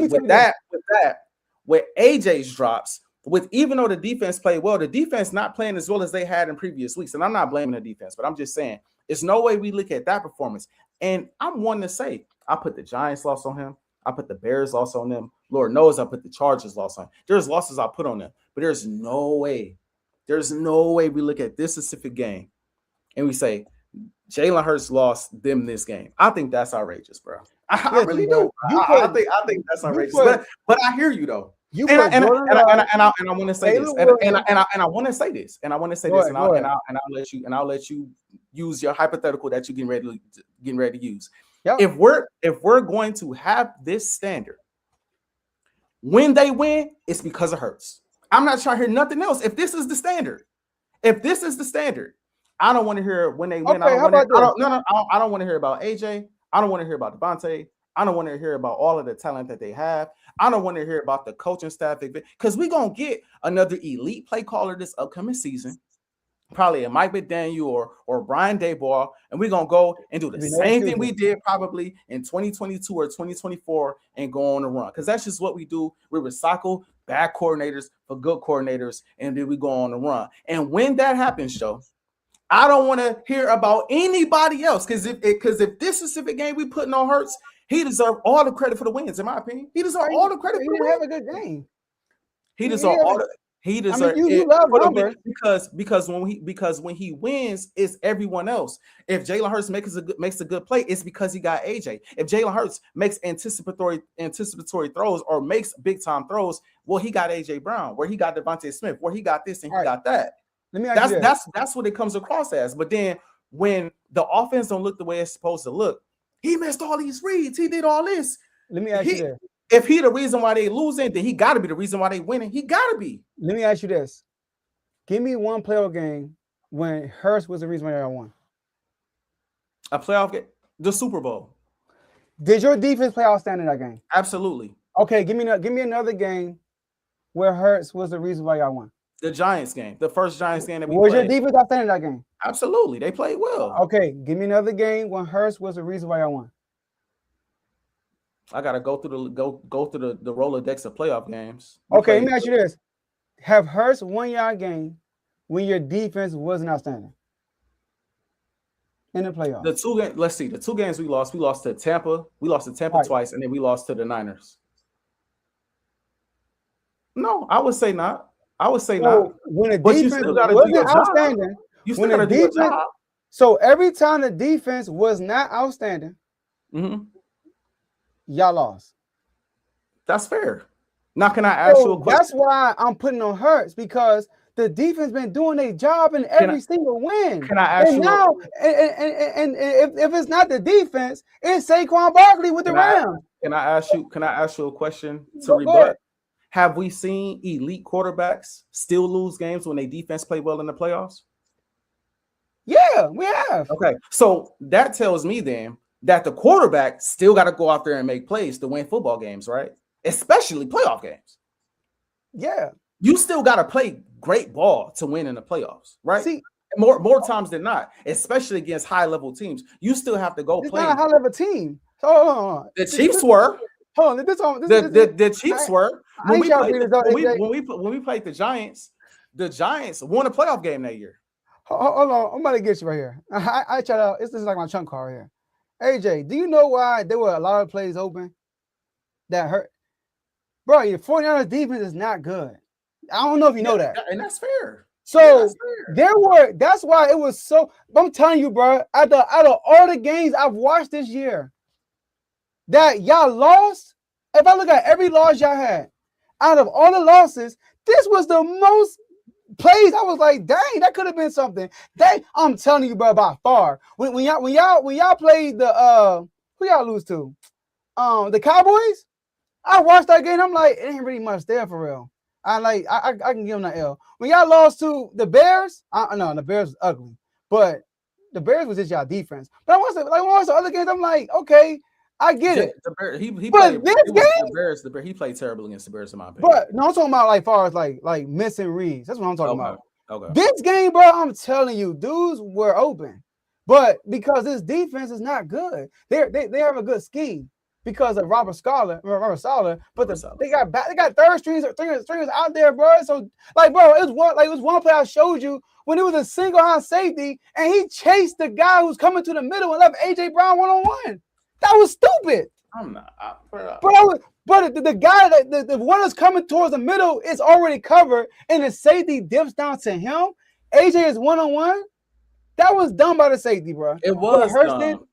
AJ's drops. With even though the defense played well, the defense not playing as well as they had in previous weeks. And I'm not blaming the defense, but I'm just saying it's no way we look at that performance. And I'm one to say I put the Giants loss on him. I put the Bears loss on them. Lord knows I put the Chargers loss on him. There's losses I put on them, but there's no way we look at this specific game and we say Jalen Hurts lost them this game. I think that's outrageous, bro. I really do. I think that's outrageous. But I hear you though. I want to say this, and I want to say this, and I'll let you use your hypothetical that you're getting ready to use. Yep. If we're going to have this standard, when they win, it's because of Hurts. I'm not trying to hear nothing else. If this is the standard, I don't want to hear when they win. I don't want to hear about AJ. I don't want to hear about Devontae. I don't want to hear about all of the talent that they have. I don't want to hear about the coaching staff because we're going to get another elite play caller this upcoming season, probably a Mike McDaniel or Brian Daboll, and we're going to go and do the same thing we did probably in 2022 or 2024 and go on a run because that's just what we do. We recycle bad coordinators for good coordinators, and then we go on a run. And when that happens, Joe, I don't want to hear about anybody else because if this specific game we putting on Hurts, he deserved all the credit for the wins, in my opinion. He deserved all the credit for the wins. He didn't have a good game. He deserved He deserves you love numbers because when he wins, it's everyone else. If Jalen Hurts makes a good play, it's because he got AJ. If Jalen Hurts makes anticipatory throws or makes big time throws, well, he got AJ Brown, where he got Devontae Smith, where he got this and he got that. Let me ask you that's what it comes across as. But then when the offense don't look the way it's supposed to look, he missed all these reads, he did all this. Let me ask you this. If he the reason why they losing, then he got to be the reason why they winning. He got to be. Let me ask you this. Give me one playoff game when Hurst was the reason why y'all won. A playoff game? The Super Bowl. Did your defense play outstanding that game? Absolutely. Okay, give me another game where Hurst was the reason why y'all won. The Giants game. The first Giants game that we played. Was your defense outstanding that game? Absolutely. They played well. Okay, give me another game when Hurst was the reason why y'all won. I gotta go through the Rolodex of playoff games. Okay, let me ask you this: have Hurst won your game when your defense wasn't outstanding in the playoffs? The two games we lost to Tampa. We lost to Tampa twice, and then we lost to the Niners. No, I would say not. Not. When the defense wasn't outstanding, you still gotta do your job. So every time the defense was not outstanding, y'all lost. That's fair. Now, can I ask you a question? That's why I'm putting on Hurts, because the defense been doing their job in every single win. Can I ask you? Now, and if it's not the defense, it's Saquon Barkley with the Rams. Can I ask you a question to rebut? Have we seen elite quarterbacks still lose games when their defense play well in the playoffs? Yeah, we have. Okay, so that tells me then that the quarterback still got to go out there and make plays to win football games, right? Especially playoff games. Yeah. You still got to play great ball to win in the playoffs, right? See, more times than not, especially against high-level teams. You still have to go play. It's not a high-level team. So, the Chiefs were. Hold on, the Chiefs were. When we played the Giants won a playoff game that year. Hold on, I'm about to get you right here. I try to. This is like my chunk card here. AJ, do you know why there were a lot of plays open that hurt? Bro, your 49ers defense is not good. I don't know if you know that. And that's fair. So that's why it was so. I'm telling you, bro, out of all the games I've watched this year that y'all lost, if I look at every loss y'all had, out of all the losses, this was the most plays. I was like, dang, that could have been something. I'm telling you, bro, by far. When y'all played the who y'all lose to? The Cowboys. I watched that game. I'm like, it ain't really much there for real. I can give them that L. When y'all lost to the Bears, no, the Bears was ugly, but the Bears was just y'all defense. But I watched the other games. I'm like, okay, I get it. He played terrible against the Bears in my opinion. But no, I'm talking about like far as like missing reads. That's what I'm talking about. Okay. This game, bro, I'm telling you, dudes were open, but because this defense is not good, they have a good scheme because of Robert Saleh, but they got third stringers out there, bro. So like, bro, it was one play I showed you when it was a single high safety and he chased the guy who's coming to the middle and left AJ Brown one-on-one. That was stupid. I'm not. But the guy the one that's coming towards the middle is already covered, and the safety dips down to him. AJ is one-on-one. That was done by the safety, bro. It was.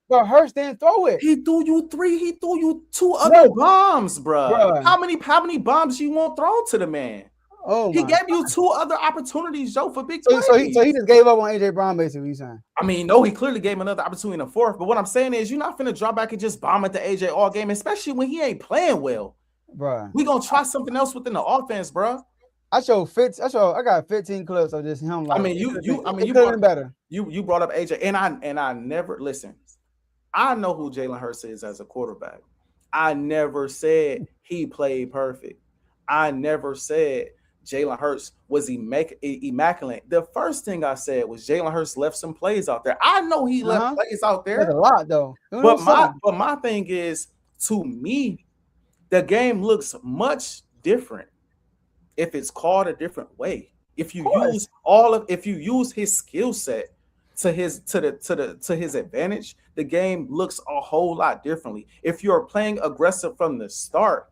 But Hurst didn't throw it. He threw you three. He threw you two other bombs, bro. How many bombs you won't throw to the man? Oh, he gave you two other opportunities, Joe, for big plays. So he just gave up on AJ Brown, basically. You saying? I mean, no, he clearly gave him another opportunity in the fourth. But what I'm saying is, you're not finna drop back and just bomb at the AJ all game, especially when he ain't playing well, bro. We gonna try something else within the offense, bro. I got 15 clips of just him. Like, you brought up AJ, and I never listen. I know who Jalen Hurts is as a quarterback. I never said he played perfect. I never said Jalen Hurts was immaculate. The first thing I said was Jalen Hurts left some plays out there. I know he left plays out there. There's a lot though. But my thing is, to me, the game looks much different if it's called a different way. If you use his skill set to his advantage, the game looks a whole lot differently. If you're playing aggressive from the start,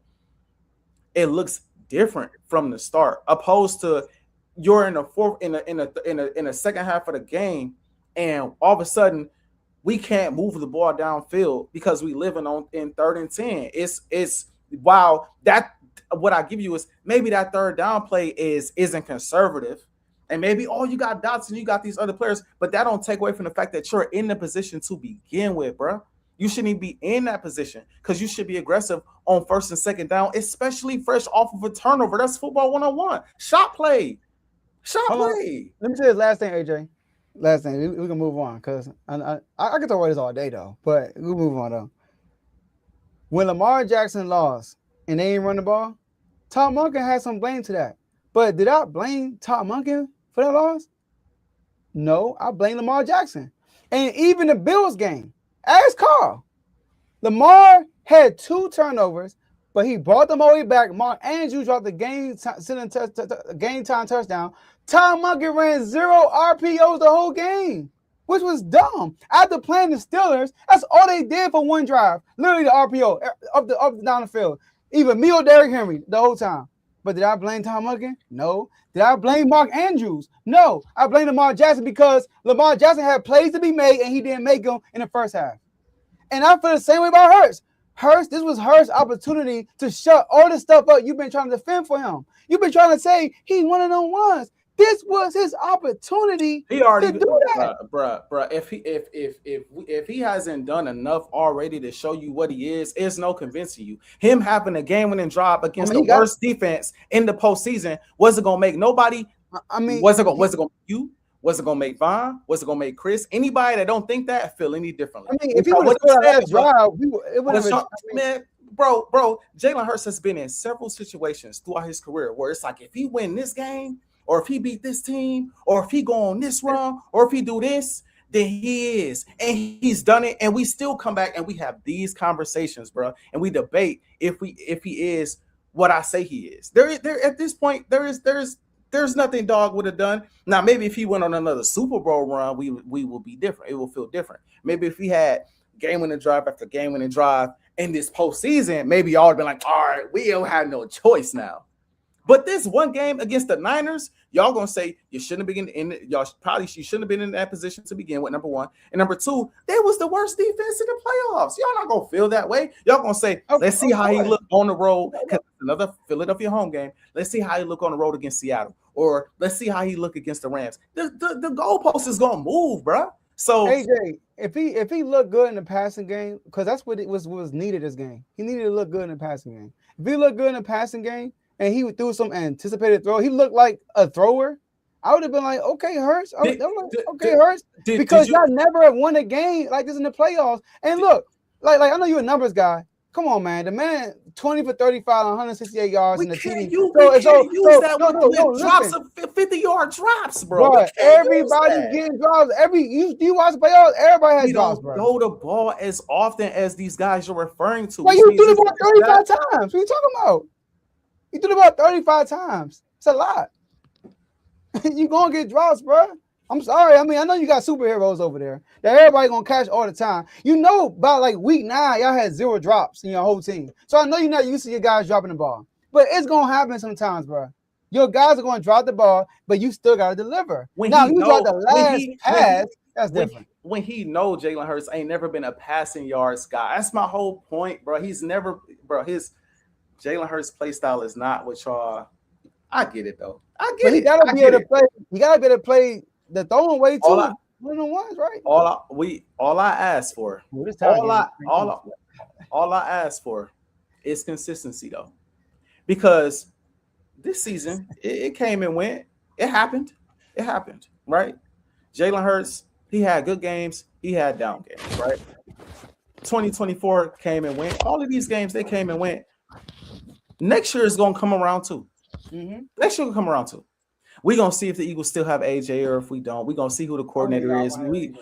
it looks different from the start, opposed to you're in a second half of the game, and all of a sudden we can't move the ball downfield because we living in 3rd and 10. It's wow, that what I give you is maybe that third down play isn't conservative. And maybe you got Dotson, you got these other players, but that don't take away from the fact that you're in the position to begin with, bro. You shouldn't even be in that position because you should be aggressive on 1st and 2nd down, especially fresh off of a turnover. That's football 101. Shot play. Let me say this last thing, AJ. Last thing, we can move on because I can talk about this all day though, but we'll move on though. When Lamar Jackson lost and they ain't run the ball, Tom Monken had some blame to that. But did I blame Tom Monken for that loss? No, I blame Lamar Jackson. And even the Bills game, ask Carl. Lamar had 2 turnovers, but he brought them all the way back. Mark Andrews dropped the game time touchdown. Tom Monken ran 0 RPOs the whole game, which was dumb. After playing the Steelers, that's all they did for one drive. Literally the RPO up down the field. Even me or Derrick Henry the whole time. But did I blame Tom Monken? No. Did I blame Mark Andrews? No. I blame Lamar Jackson because Lamar Jackson had plays to be made and he didn't make them in the first half. And I feel the same way about Hurts. This was Hurts' opportunity to shut all this stuff up you've been trying to defend for him. You've been trying to say he's one of them ones. This was his opportunity to do that. Bruh. If he hasn't done enough already to show you what he is, there's no convincing you. Him having a game-winning drive against the worst defense in the postseason wasn't gonna make nobody. Was it gonna make you? Was it gonna make Vaughn? Was it gonna make Chris? Anybody that don't think that feel any differently? If he would have scored that drive, it would have. Man, bro, Jalen Hurts has been in several situations throughout his career where it's like if he win this game, or if he beat this team, or if he go on this run, or if he do this, then he is. And he's done it, and we still come back and we have these conversations, bro, and we debate if he is what I say he is. There at this point, there's nothing Dog would have done. Now, maybe if he went on another Super Bowl run, we will be different. It will feel different. Maybe if he had game-winning drive after game-winning drive in this postseason, maybe y'all would be like, all right, we don't have no choice now. But this one game against the Niners, y'all gonna say you shouldn't have been you shouldn't have been in that position to begin with, number one. And number two, they was the worst defense in the playoffs. Y'all not gonna feel that way. Y'all gonna say, let's see how he look on the road. Another Philadelphia home game. Let's see how he look on the road against Seattle. Or let's see how he look against the Rams. The goalpost is gonna move, bro. So AJ, if he looked good in the passing game, because that's what it was needed this game. He needed to look good in the passing game. If he looked good in the passing game, and he threw some anticipated throw, he looked like a thrower, I would have been like, okay, Hurts. Hurts. Because y'all never have won a game like this in the playoffs. And look, like I know you're a numbers guy. Come on, man. The man 20 for 35, 168 yards in the TD. Drops of 50-yard drops, bro. Everybody's getting drops. You watch the playoffs, everybody has drops, bro. Throw the ball as often as these guys you're referring to. Well, you threw the ball 35 times. What are you talking about? You threw the ball 35 times. It's a lot. You gonna get drops, bro. I'm sorry. I mean, I know you got superheroes over there that everybody gonna catch all the time. You know, by like week 9, y'all had 0 drops in your whole team. So I know you're not used to your guys dropping the ball, but it's gonna happen sometimes, bro. Your guys are gonna drop the ball, but you still gotta deliver. Now you drop the last pass. That's different. When he know Jalen Hurts ain't never been a passing yards guy. That's my whole point, bro. He's never, bro. His Jalen Hurts play style is not what y'all. I get it though. I get it. He gotta be able to play. He gotta be able to play the throwing way too. One on ones, right? All I ask for. All I ask for is consistency though, because this season it came and went. It happened, right? Jalen Hurts, he had good games. He had down games, right? 2024 came and went. All of these games they came and went. Next year is gonna come around too. Next year will come around too. We're gonna see if the Eagles still have Ajae or if we don't. We're gonna see who the coordinator is. We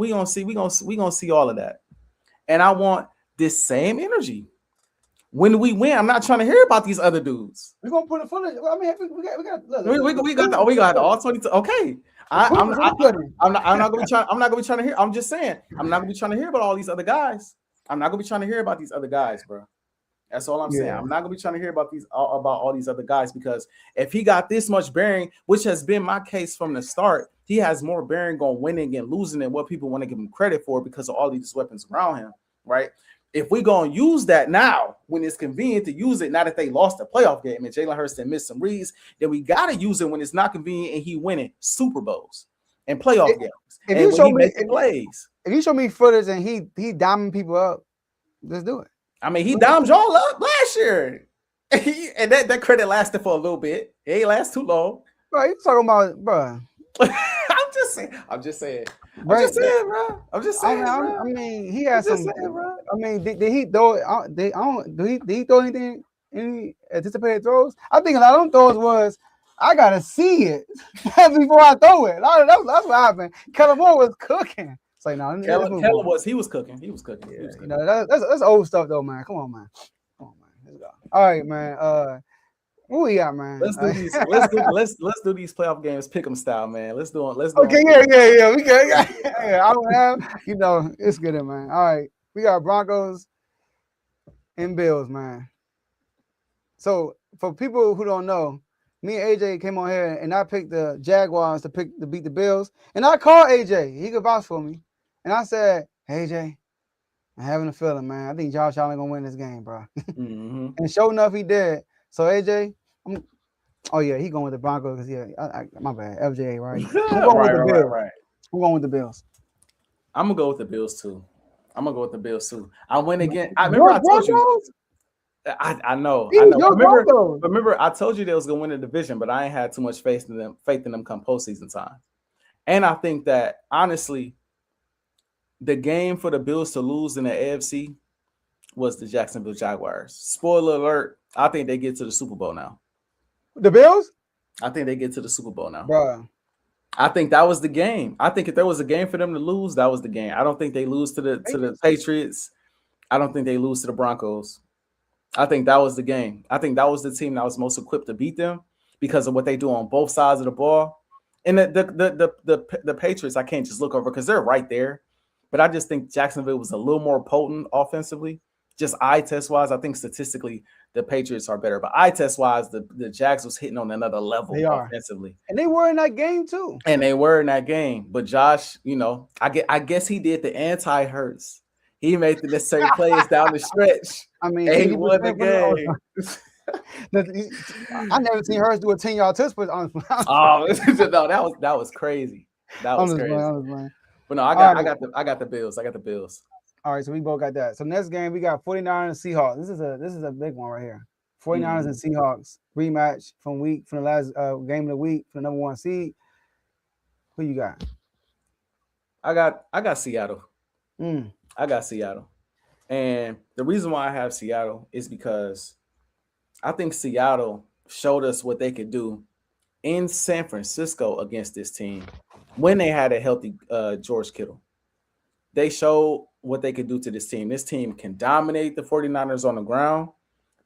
gonna see all of that. And I want this same energy. When we win, I'm not trying to hear about these other dudes. We're gonna put it full of, I mean, we got all 22. Okay. I'm not gonna be trying to hear. I'm just saying I'm not gonna be trying to hear about all these other guys. I'm not gonna be trying to hear about these other guys, bro. That's all I'm saying. I'm not gonna be trying to hear about all these other guys, because if he got this much bearing, which has been my case from the start, he has more bearing on winning and losing than what people want to give him credit for because of all these weapons around him, right? If we're gonna use that now when it's convenient to use it, now that they lost the playoff game and Jalen Hurts missed some reads, then we gotta use it when it's not convenient and he winning Super Bowls and playoff games. If and you show me plays, if you show me footage and he diamond people up, let's do it. I mean, he dimed y'all up last year. And that credit lasted for a little bit. It ain't last too long. Bro, you talking about, bro. I'm just saying, bro. I mean, he has some. Bro. I mean, did he throw? Did he throw any anticipated throws? I think a lot of them throws was, I gotta see it before I throw it. That's what happened. Kellen Moore was cooking. It's like, no, Kellen was cooking. He was cooking. Yeah, you know, that's old stuff though, man. Come on, man. Let's go. All right, man. What we got, man? Let's do these. Let's do these playoff games, pick 'em style, man. Let's do them. Okay, yeah. We good. Yeah, I don't have. You know, it's good, man. All right, we got Broncos and Bills, man. So for people who don't know, me and AJ came on here and I picked the Jaguars to beat the Bills, and I called AJ. He could vouch for me, and I said, "Hey, AJ, I'm having a feeling, man. I think Josh Allen gonna win this game, bro." Mm-hmm. And sure enough, he did. So AJ, he going with the Broncos because my bad, FJ, right? I'm going with the Bills. Right. I'm going with the Bills. I'm gonna go with the Bills too. I win again. I remember I told you. I know. Remember, I told you they was gonna win the division, but I ain't had too much faith in them come postseason time. And I think that honestly, the game for the Bills to lose in the AFC was the Jacksonville Jaguars. Spoiler alert, I think they get to the Super Bowl now. The Bills? I think they get to the Super Bowl now. Bro. I think that was the game. I think if there was a game for them to lose, that was the game. I don't think they lose to the Patriots. I don't think they lose to the Broncos. I think that was the game. I think that was the team that was most equipped to beat them because of what they do on both sides of the ball. And the Patriots, I can't just look over because they're right there. But I just think Jacksonville was a little more potent offensively. Just eye test wise, I think statistically the Patriots are better. But eye test wise, the Jags was hitting on another level offensively. And they were in that game too. But Josh, you know, I guess he did the anti-Hurts. He made the necessary plays down the stretch. I mean, he won the game. I never seen Hurts do a 10-yard touch push. No, that was crazy. That was crazy. But no, I got the Bills. I got the Bills. All right, so we both got that. So next game we got 49ers and Seahawks. This is a big one right here. 49ers and Seahawks rematch from the last game of the week for the number 1 seed. Who you got? I got Seattle. I got Seattle. And the reason why I have Seattle is because I think Seattle showed us what they could do in San Francisco against this team when they had a healthy George Kittle. They showed what they could do to this team. This team can dominate the 49ers on the ground.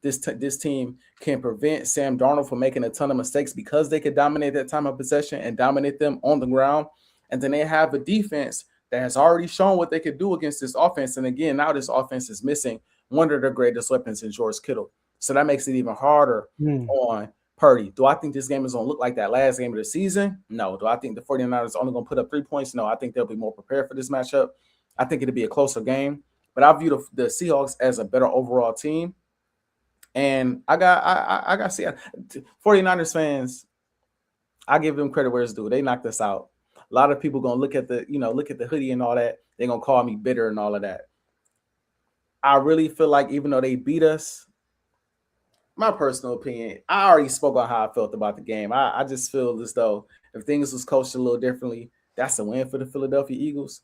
This team can prevent Sam Darnold from making a ton of mistakes because they could dominate that time of possession and dominate them on the ground. And then they have a defense that has already shown what they could do against this offense. And again, now this offense is missing one of their greatest weapons in George Kittle. So that makes it even harder on Purdy. Do I think this game is going to look like that last game of the season? No. Do I think the 49ers are only going to put up 3 points? No. I think they'll be more prepared for this matchup. I think it'll be a closer game. But I view the Seahawks as a better overall team. And I got Seattle. 49ers fans, I give them credit where it's due. They knocked us out. A lot of people gonna look at the hoodie and all that. They're gonna call me bitter and all of that. I really feel like even though they beat us, my personal opinion, I already spoke on how I felt about the game. I just feel as though if things was coached a little differently, that's a win for the Philadelphia Eagles.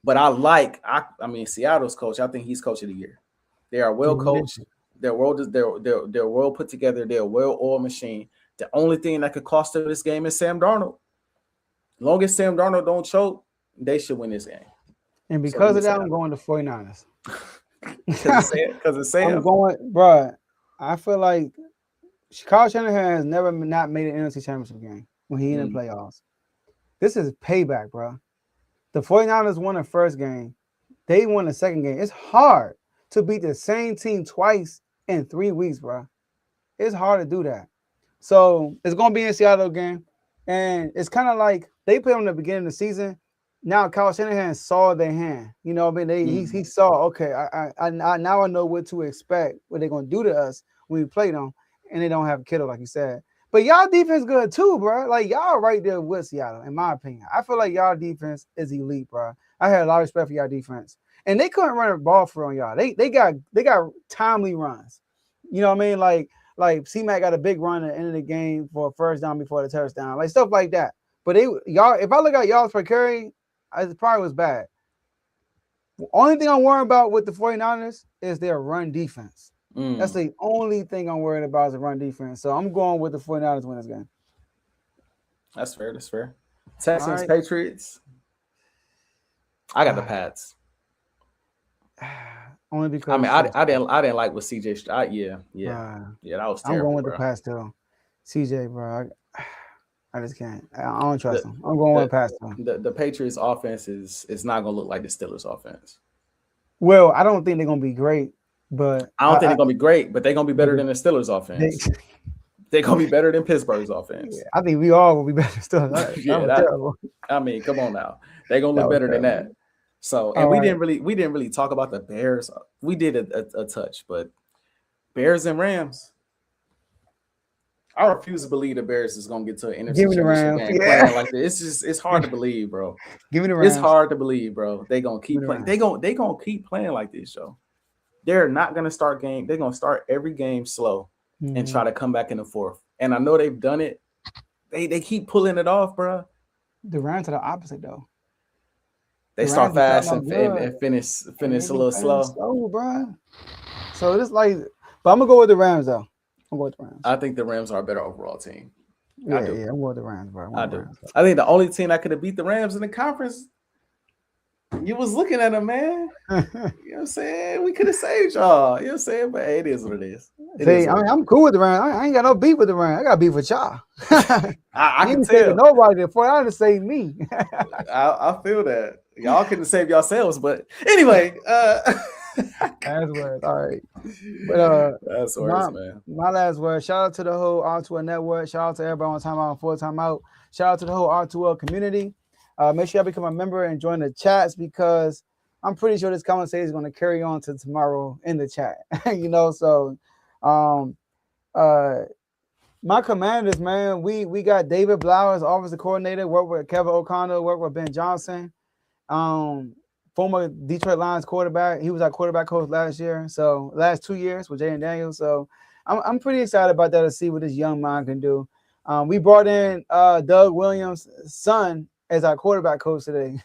But I mean Seattle's coach. I think he's coach of the year. They are well coached. They're well put together. They're a well-oiled machine. The only thing that could cost them this game is Sam Darnold. As long as Sam Darnold don't choke, they should win this game. And because of that, I'm going to 49ers. Because it's Sam. I'm going, bro. I feel like Kyle Shanahan has never not made an NFC Championship game when he in the playoffs. This is payback, bro. The 49ers won the first game. They won the second game. It's hard to beat the same team twice in 3 weeks, bro. It's hard to do that. So it's gonna be in Seattle again, and it's kind of like they played on the beginning of the season. Now Kyle Shanahan saw their hand. You know, what I mean, he saw, okay, I now I know what to expect, what they're gonna do to us when we play them, and they don't have Kittle, like you said. But y'all defense good too, bro. Like y'all right there with Seattle, in my opinion. I feel like y'all defense is elite, bro. I had a lot of respect for y'all defense, and they couldn't run a ball for on y'all. They got timely runs. You know what I mean? Like C-Mac got a big run at the end of the game for a first down before the touchdown, like stuff like that. But y'all, if I look at yards per carry, it probably was bad. The only thing I'm worried about with the 49ers is their run defense. That's the only thing I'm worried about is the run defense. So I'm going with the 49ers win this game. That's fair. That's fair. Texans, Patriots. I got the Pats. Only because I mean, I didn't like what CJ. Yeah, that was terrible. I'm going with bro. the Pats still. CJ, bro, I just can't. I don't trust him. I'm going with Pats though. The Patriots offense is not gonna look like the Steelers offense. Well, I don't think they're gonna be great, but I don't think they're gonna be great, but they're gonna be better than the Steelers offense. They're gonna be better than Pittsburgh's offense. Yeah, I think we all will be better still. Terrible. I mean, come on now. They're gonna look better than that. So, and we didn't really talk about the Bears. We did a touch, but Bears and Rams. I refuse to believe the Bears is gonna get to an NFC Championship game playing like this. It's hard to believe, bro. Give me the Rams. It's hard to believe, bro. They gonna keep playing. They gonna keep playing like this, Joe. They're not gonna start game. They're gonna start every game slow and try to come back in the fourth. And I know they've done it. They keep pulling it off, bro. The Rams are the opposite though. They start fast and finish a little slow, bro. So it's like, but I'm gonna go with the Rams though. I'm going with the Rams. I think the Rams are a better overall team. Yeah, I'm going with the Rams, bro. I do. I think the only team that could have beat the Rams in the conference, you was looking at them, man. You know what I'm saying? We could have saved y'all. You know what I'm saying? But hey, it is what it is. I'm cool with the Rams. I ain't got no beef with the Rams. I got beef with y'all. I can tell. Nobody before I to save me. I feel that. Y'all couldn't save yourselves, but anyway. Last word. All right. But that's words, man. My last word. Shout out to the whole R2L network. Shout out to everybody on timeout and full timeout. Shout out to the whole R2L community. Make sure y'all become a member and join the chats because I'm pretty sure this conversation is going to carry on to tomorrow in the chat. You know, so my commanders, man, we got David Blau as offensive coordinator, work with Kevin O'Connell, work with Ben Johnson. Former Detroit Lions quarterback. He was our quarterback coach last year. So last 2 years with Jay and Daniels. So I'm pretty excited about that to see what this young man can do. We brought in Doug Williams' son as our quarterback coach today.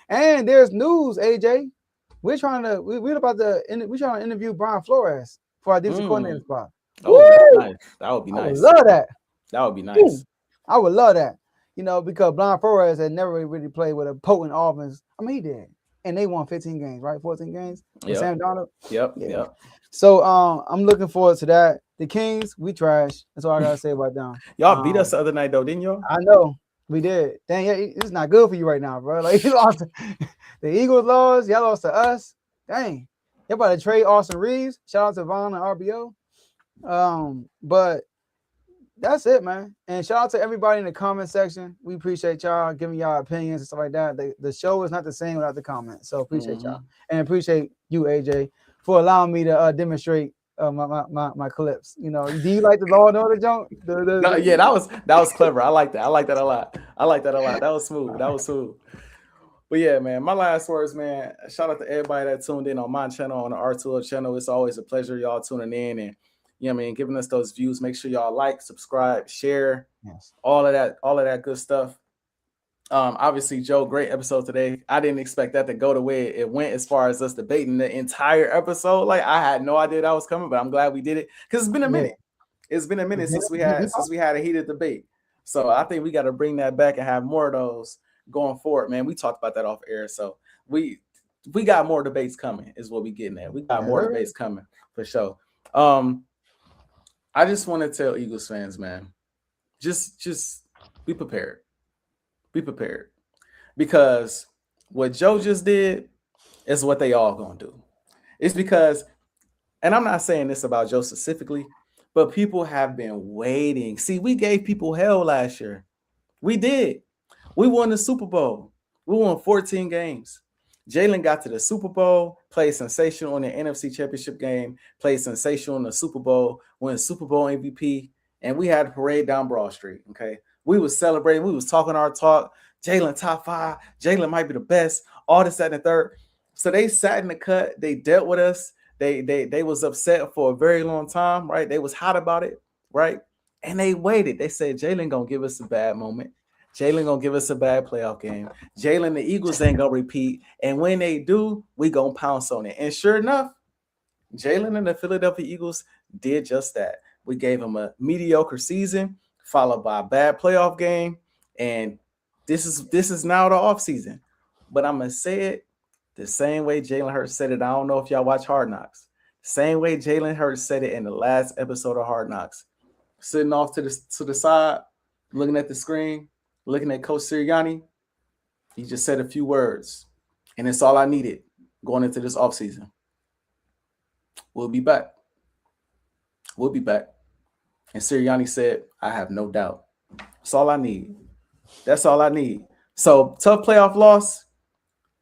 And there's news, AJ. We're trying to interview Brian Flores for our defensive coordinator spot. Oh, nice. That would be nice. I would love that. That would be nice. I would love that. You know, because Brian Flores had never really played with a potent offense. I mean, he did. And they won 15 games, right? 14 games with Sam Darnold. Yep. So I'm looking forward to that. The Kings, we trash. That's all I gotta say about them. Y'all beat us the other night, though, didn't y'all? I know. We did. Dang, yeah, it's not good for you right now, bro. Like you lost. The Eagles lost. Y'all lost to us. Dang. Y'all about to trade Austin Reeves. Shout out to Vaughn and RBO. But that's it, man. And shout out to everybody in the comment section. We appreciate y'all giving y'all opinions and stuff like that. The show is not the same without the comments. So appreciate y'all. And appreciate you, AJ, for allowing me to demonstrate my clips. You know, do you like the Law and Order junk? Yeah, that was clever. I like that. I like that a lot. That was smooth. But yeah, man, my last words, man. Shout out to everybody that tuned in on my channel, on the R2L channel. It's always a pleasure, y'all tuning in and giving us those views. Make sure y'all like, subscribe, share, all of that good stuff. Obviously, Joe, great episode today. I didn't expect that to go the way it went as far as us debating the entire episode. Like I had no idea that was coming, but I'm glad we did it because it's been a minute. It's been a minute since we had a heated debate. So I think we got to bring that back and have more of those going forward, man. We talked about that off air. So we got more debates coming is what we getting at. We got more debates coming for sure. I just want to tell Eagles fans, man, just be prepared. Be prepared. Because what Joe just did is what they all gonna do. It's because and I'm not saying this about Joe specifically, but people have been waiting. See, we gave people hell last year. We did. We won the Super Bowl. We won 14 games. Jalen got to the Super Bowl, played sensational in the NFC Championship game, played sensational in the Super Bowl, won Super Bowl MVP, and we had a parade down Broad Street, okay? We was celebrating. We was talking our talk. Jalen top 5. Jalen might be the best. All this, that, and the third. So they sat in the cut. They dealt with us. They was upset for a very long time, right? They was hot about it, right? And they waited. They said, Jalen gonna give us a bad moment. Jalen gonna give us a bad playoff game. Jalen, the Eagles ain't gonna repeat. And when they do, we gonna pounce on it. And sure enough, Jalen and the Philadelphia Eagles did just that. We gave them a mediocre season, followed by a bad playoff game. And this is now the offseason. But I'm gonna say it the same way Jalen Hurts said it. I don't know if y'all watch Hard Knocks. Same way Jalen Hurts said it in the last episode of Hard Knocks. Sitting off to the side, looking at the screen, looking at Coach Sirianni. He just said a few words, and it's all I needed going into this offseason. We'll be back. We'll be back. And Sirianni said, I have no doubt. That's all I need. That's all I need. So, tough playoff loss.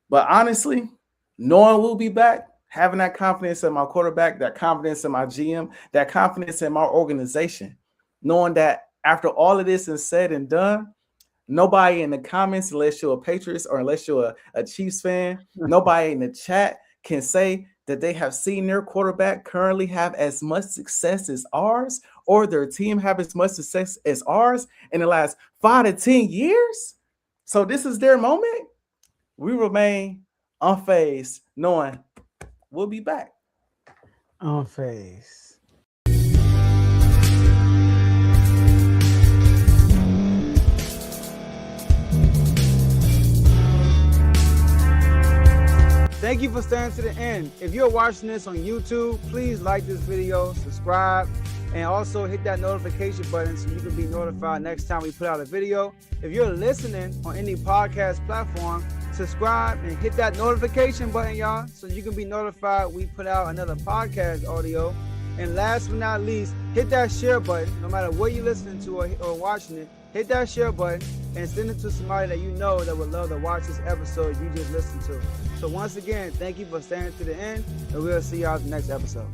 But honestly, knowing we'll be back, having that confidence in my quarterback, that confidence in my GM, that confidence in my organization, knowing that after all of this is said and done, nobody in the comments, unless you're a Patriots or unless you're a Chiefs fan, nobody in the chat can say that they have seen their quarterback currently have as much success as ours or their team have as much success as ours in the last 5 to 10 years. So this is their moment. We remain unfazed, knowing we'll be back. Unfazed. Thank you for staying to the end. If you're watching this on YouTube, please like this video, subscribe, and also hit that notification button so you can be notified next time we put out a video. If you're listening on any podcast platform, subscribe and hit that notification button, y'all, so you can be notified we put out another podcast audio. And last but not least, hit that share button. No matter what you're listening to or watching it, hit that share button and send it to somebody that you know that would love to watch this episode you just listened to. So once again, thank you for staying to the end, and we'll see y'all in the next episode.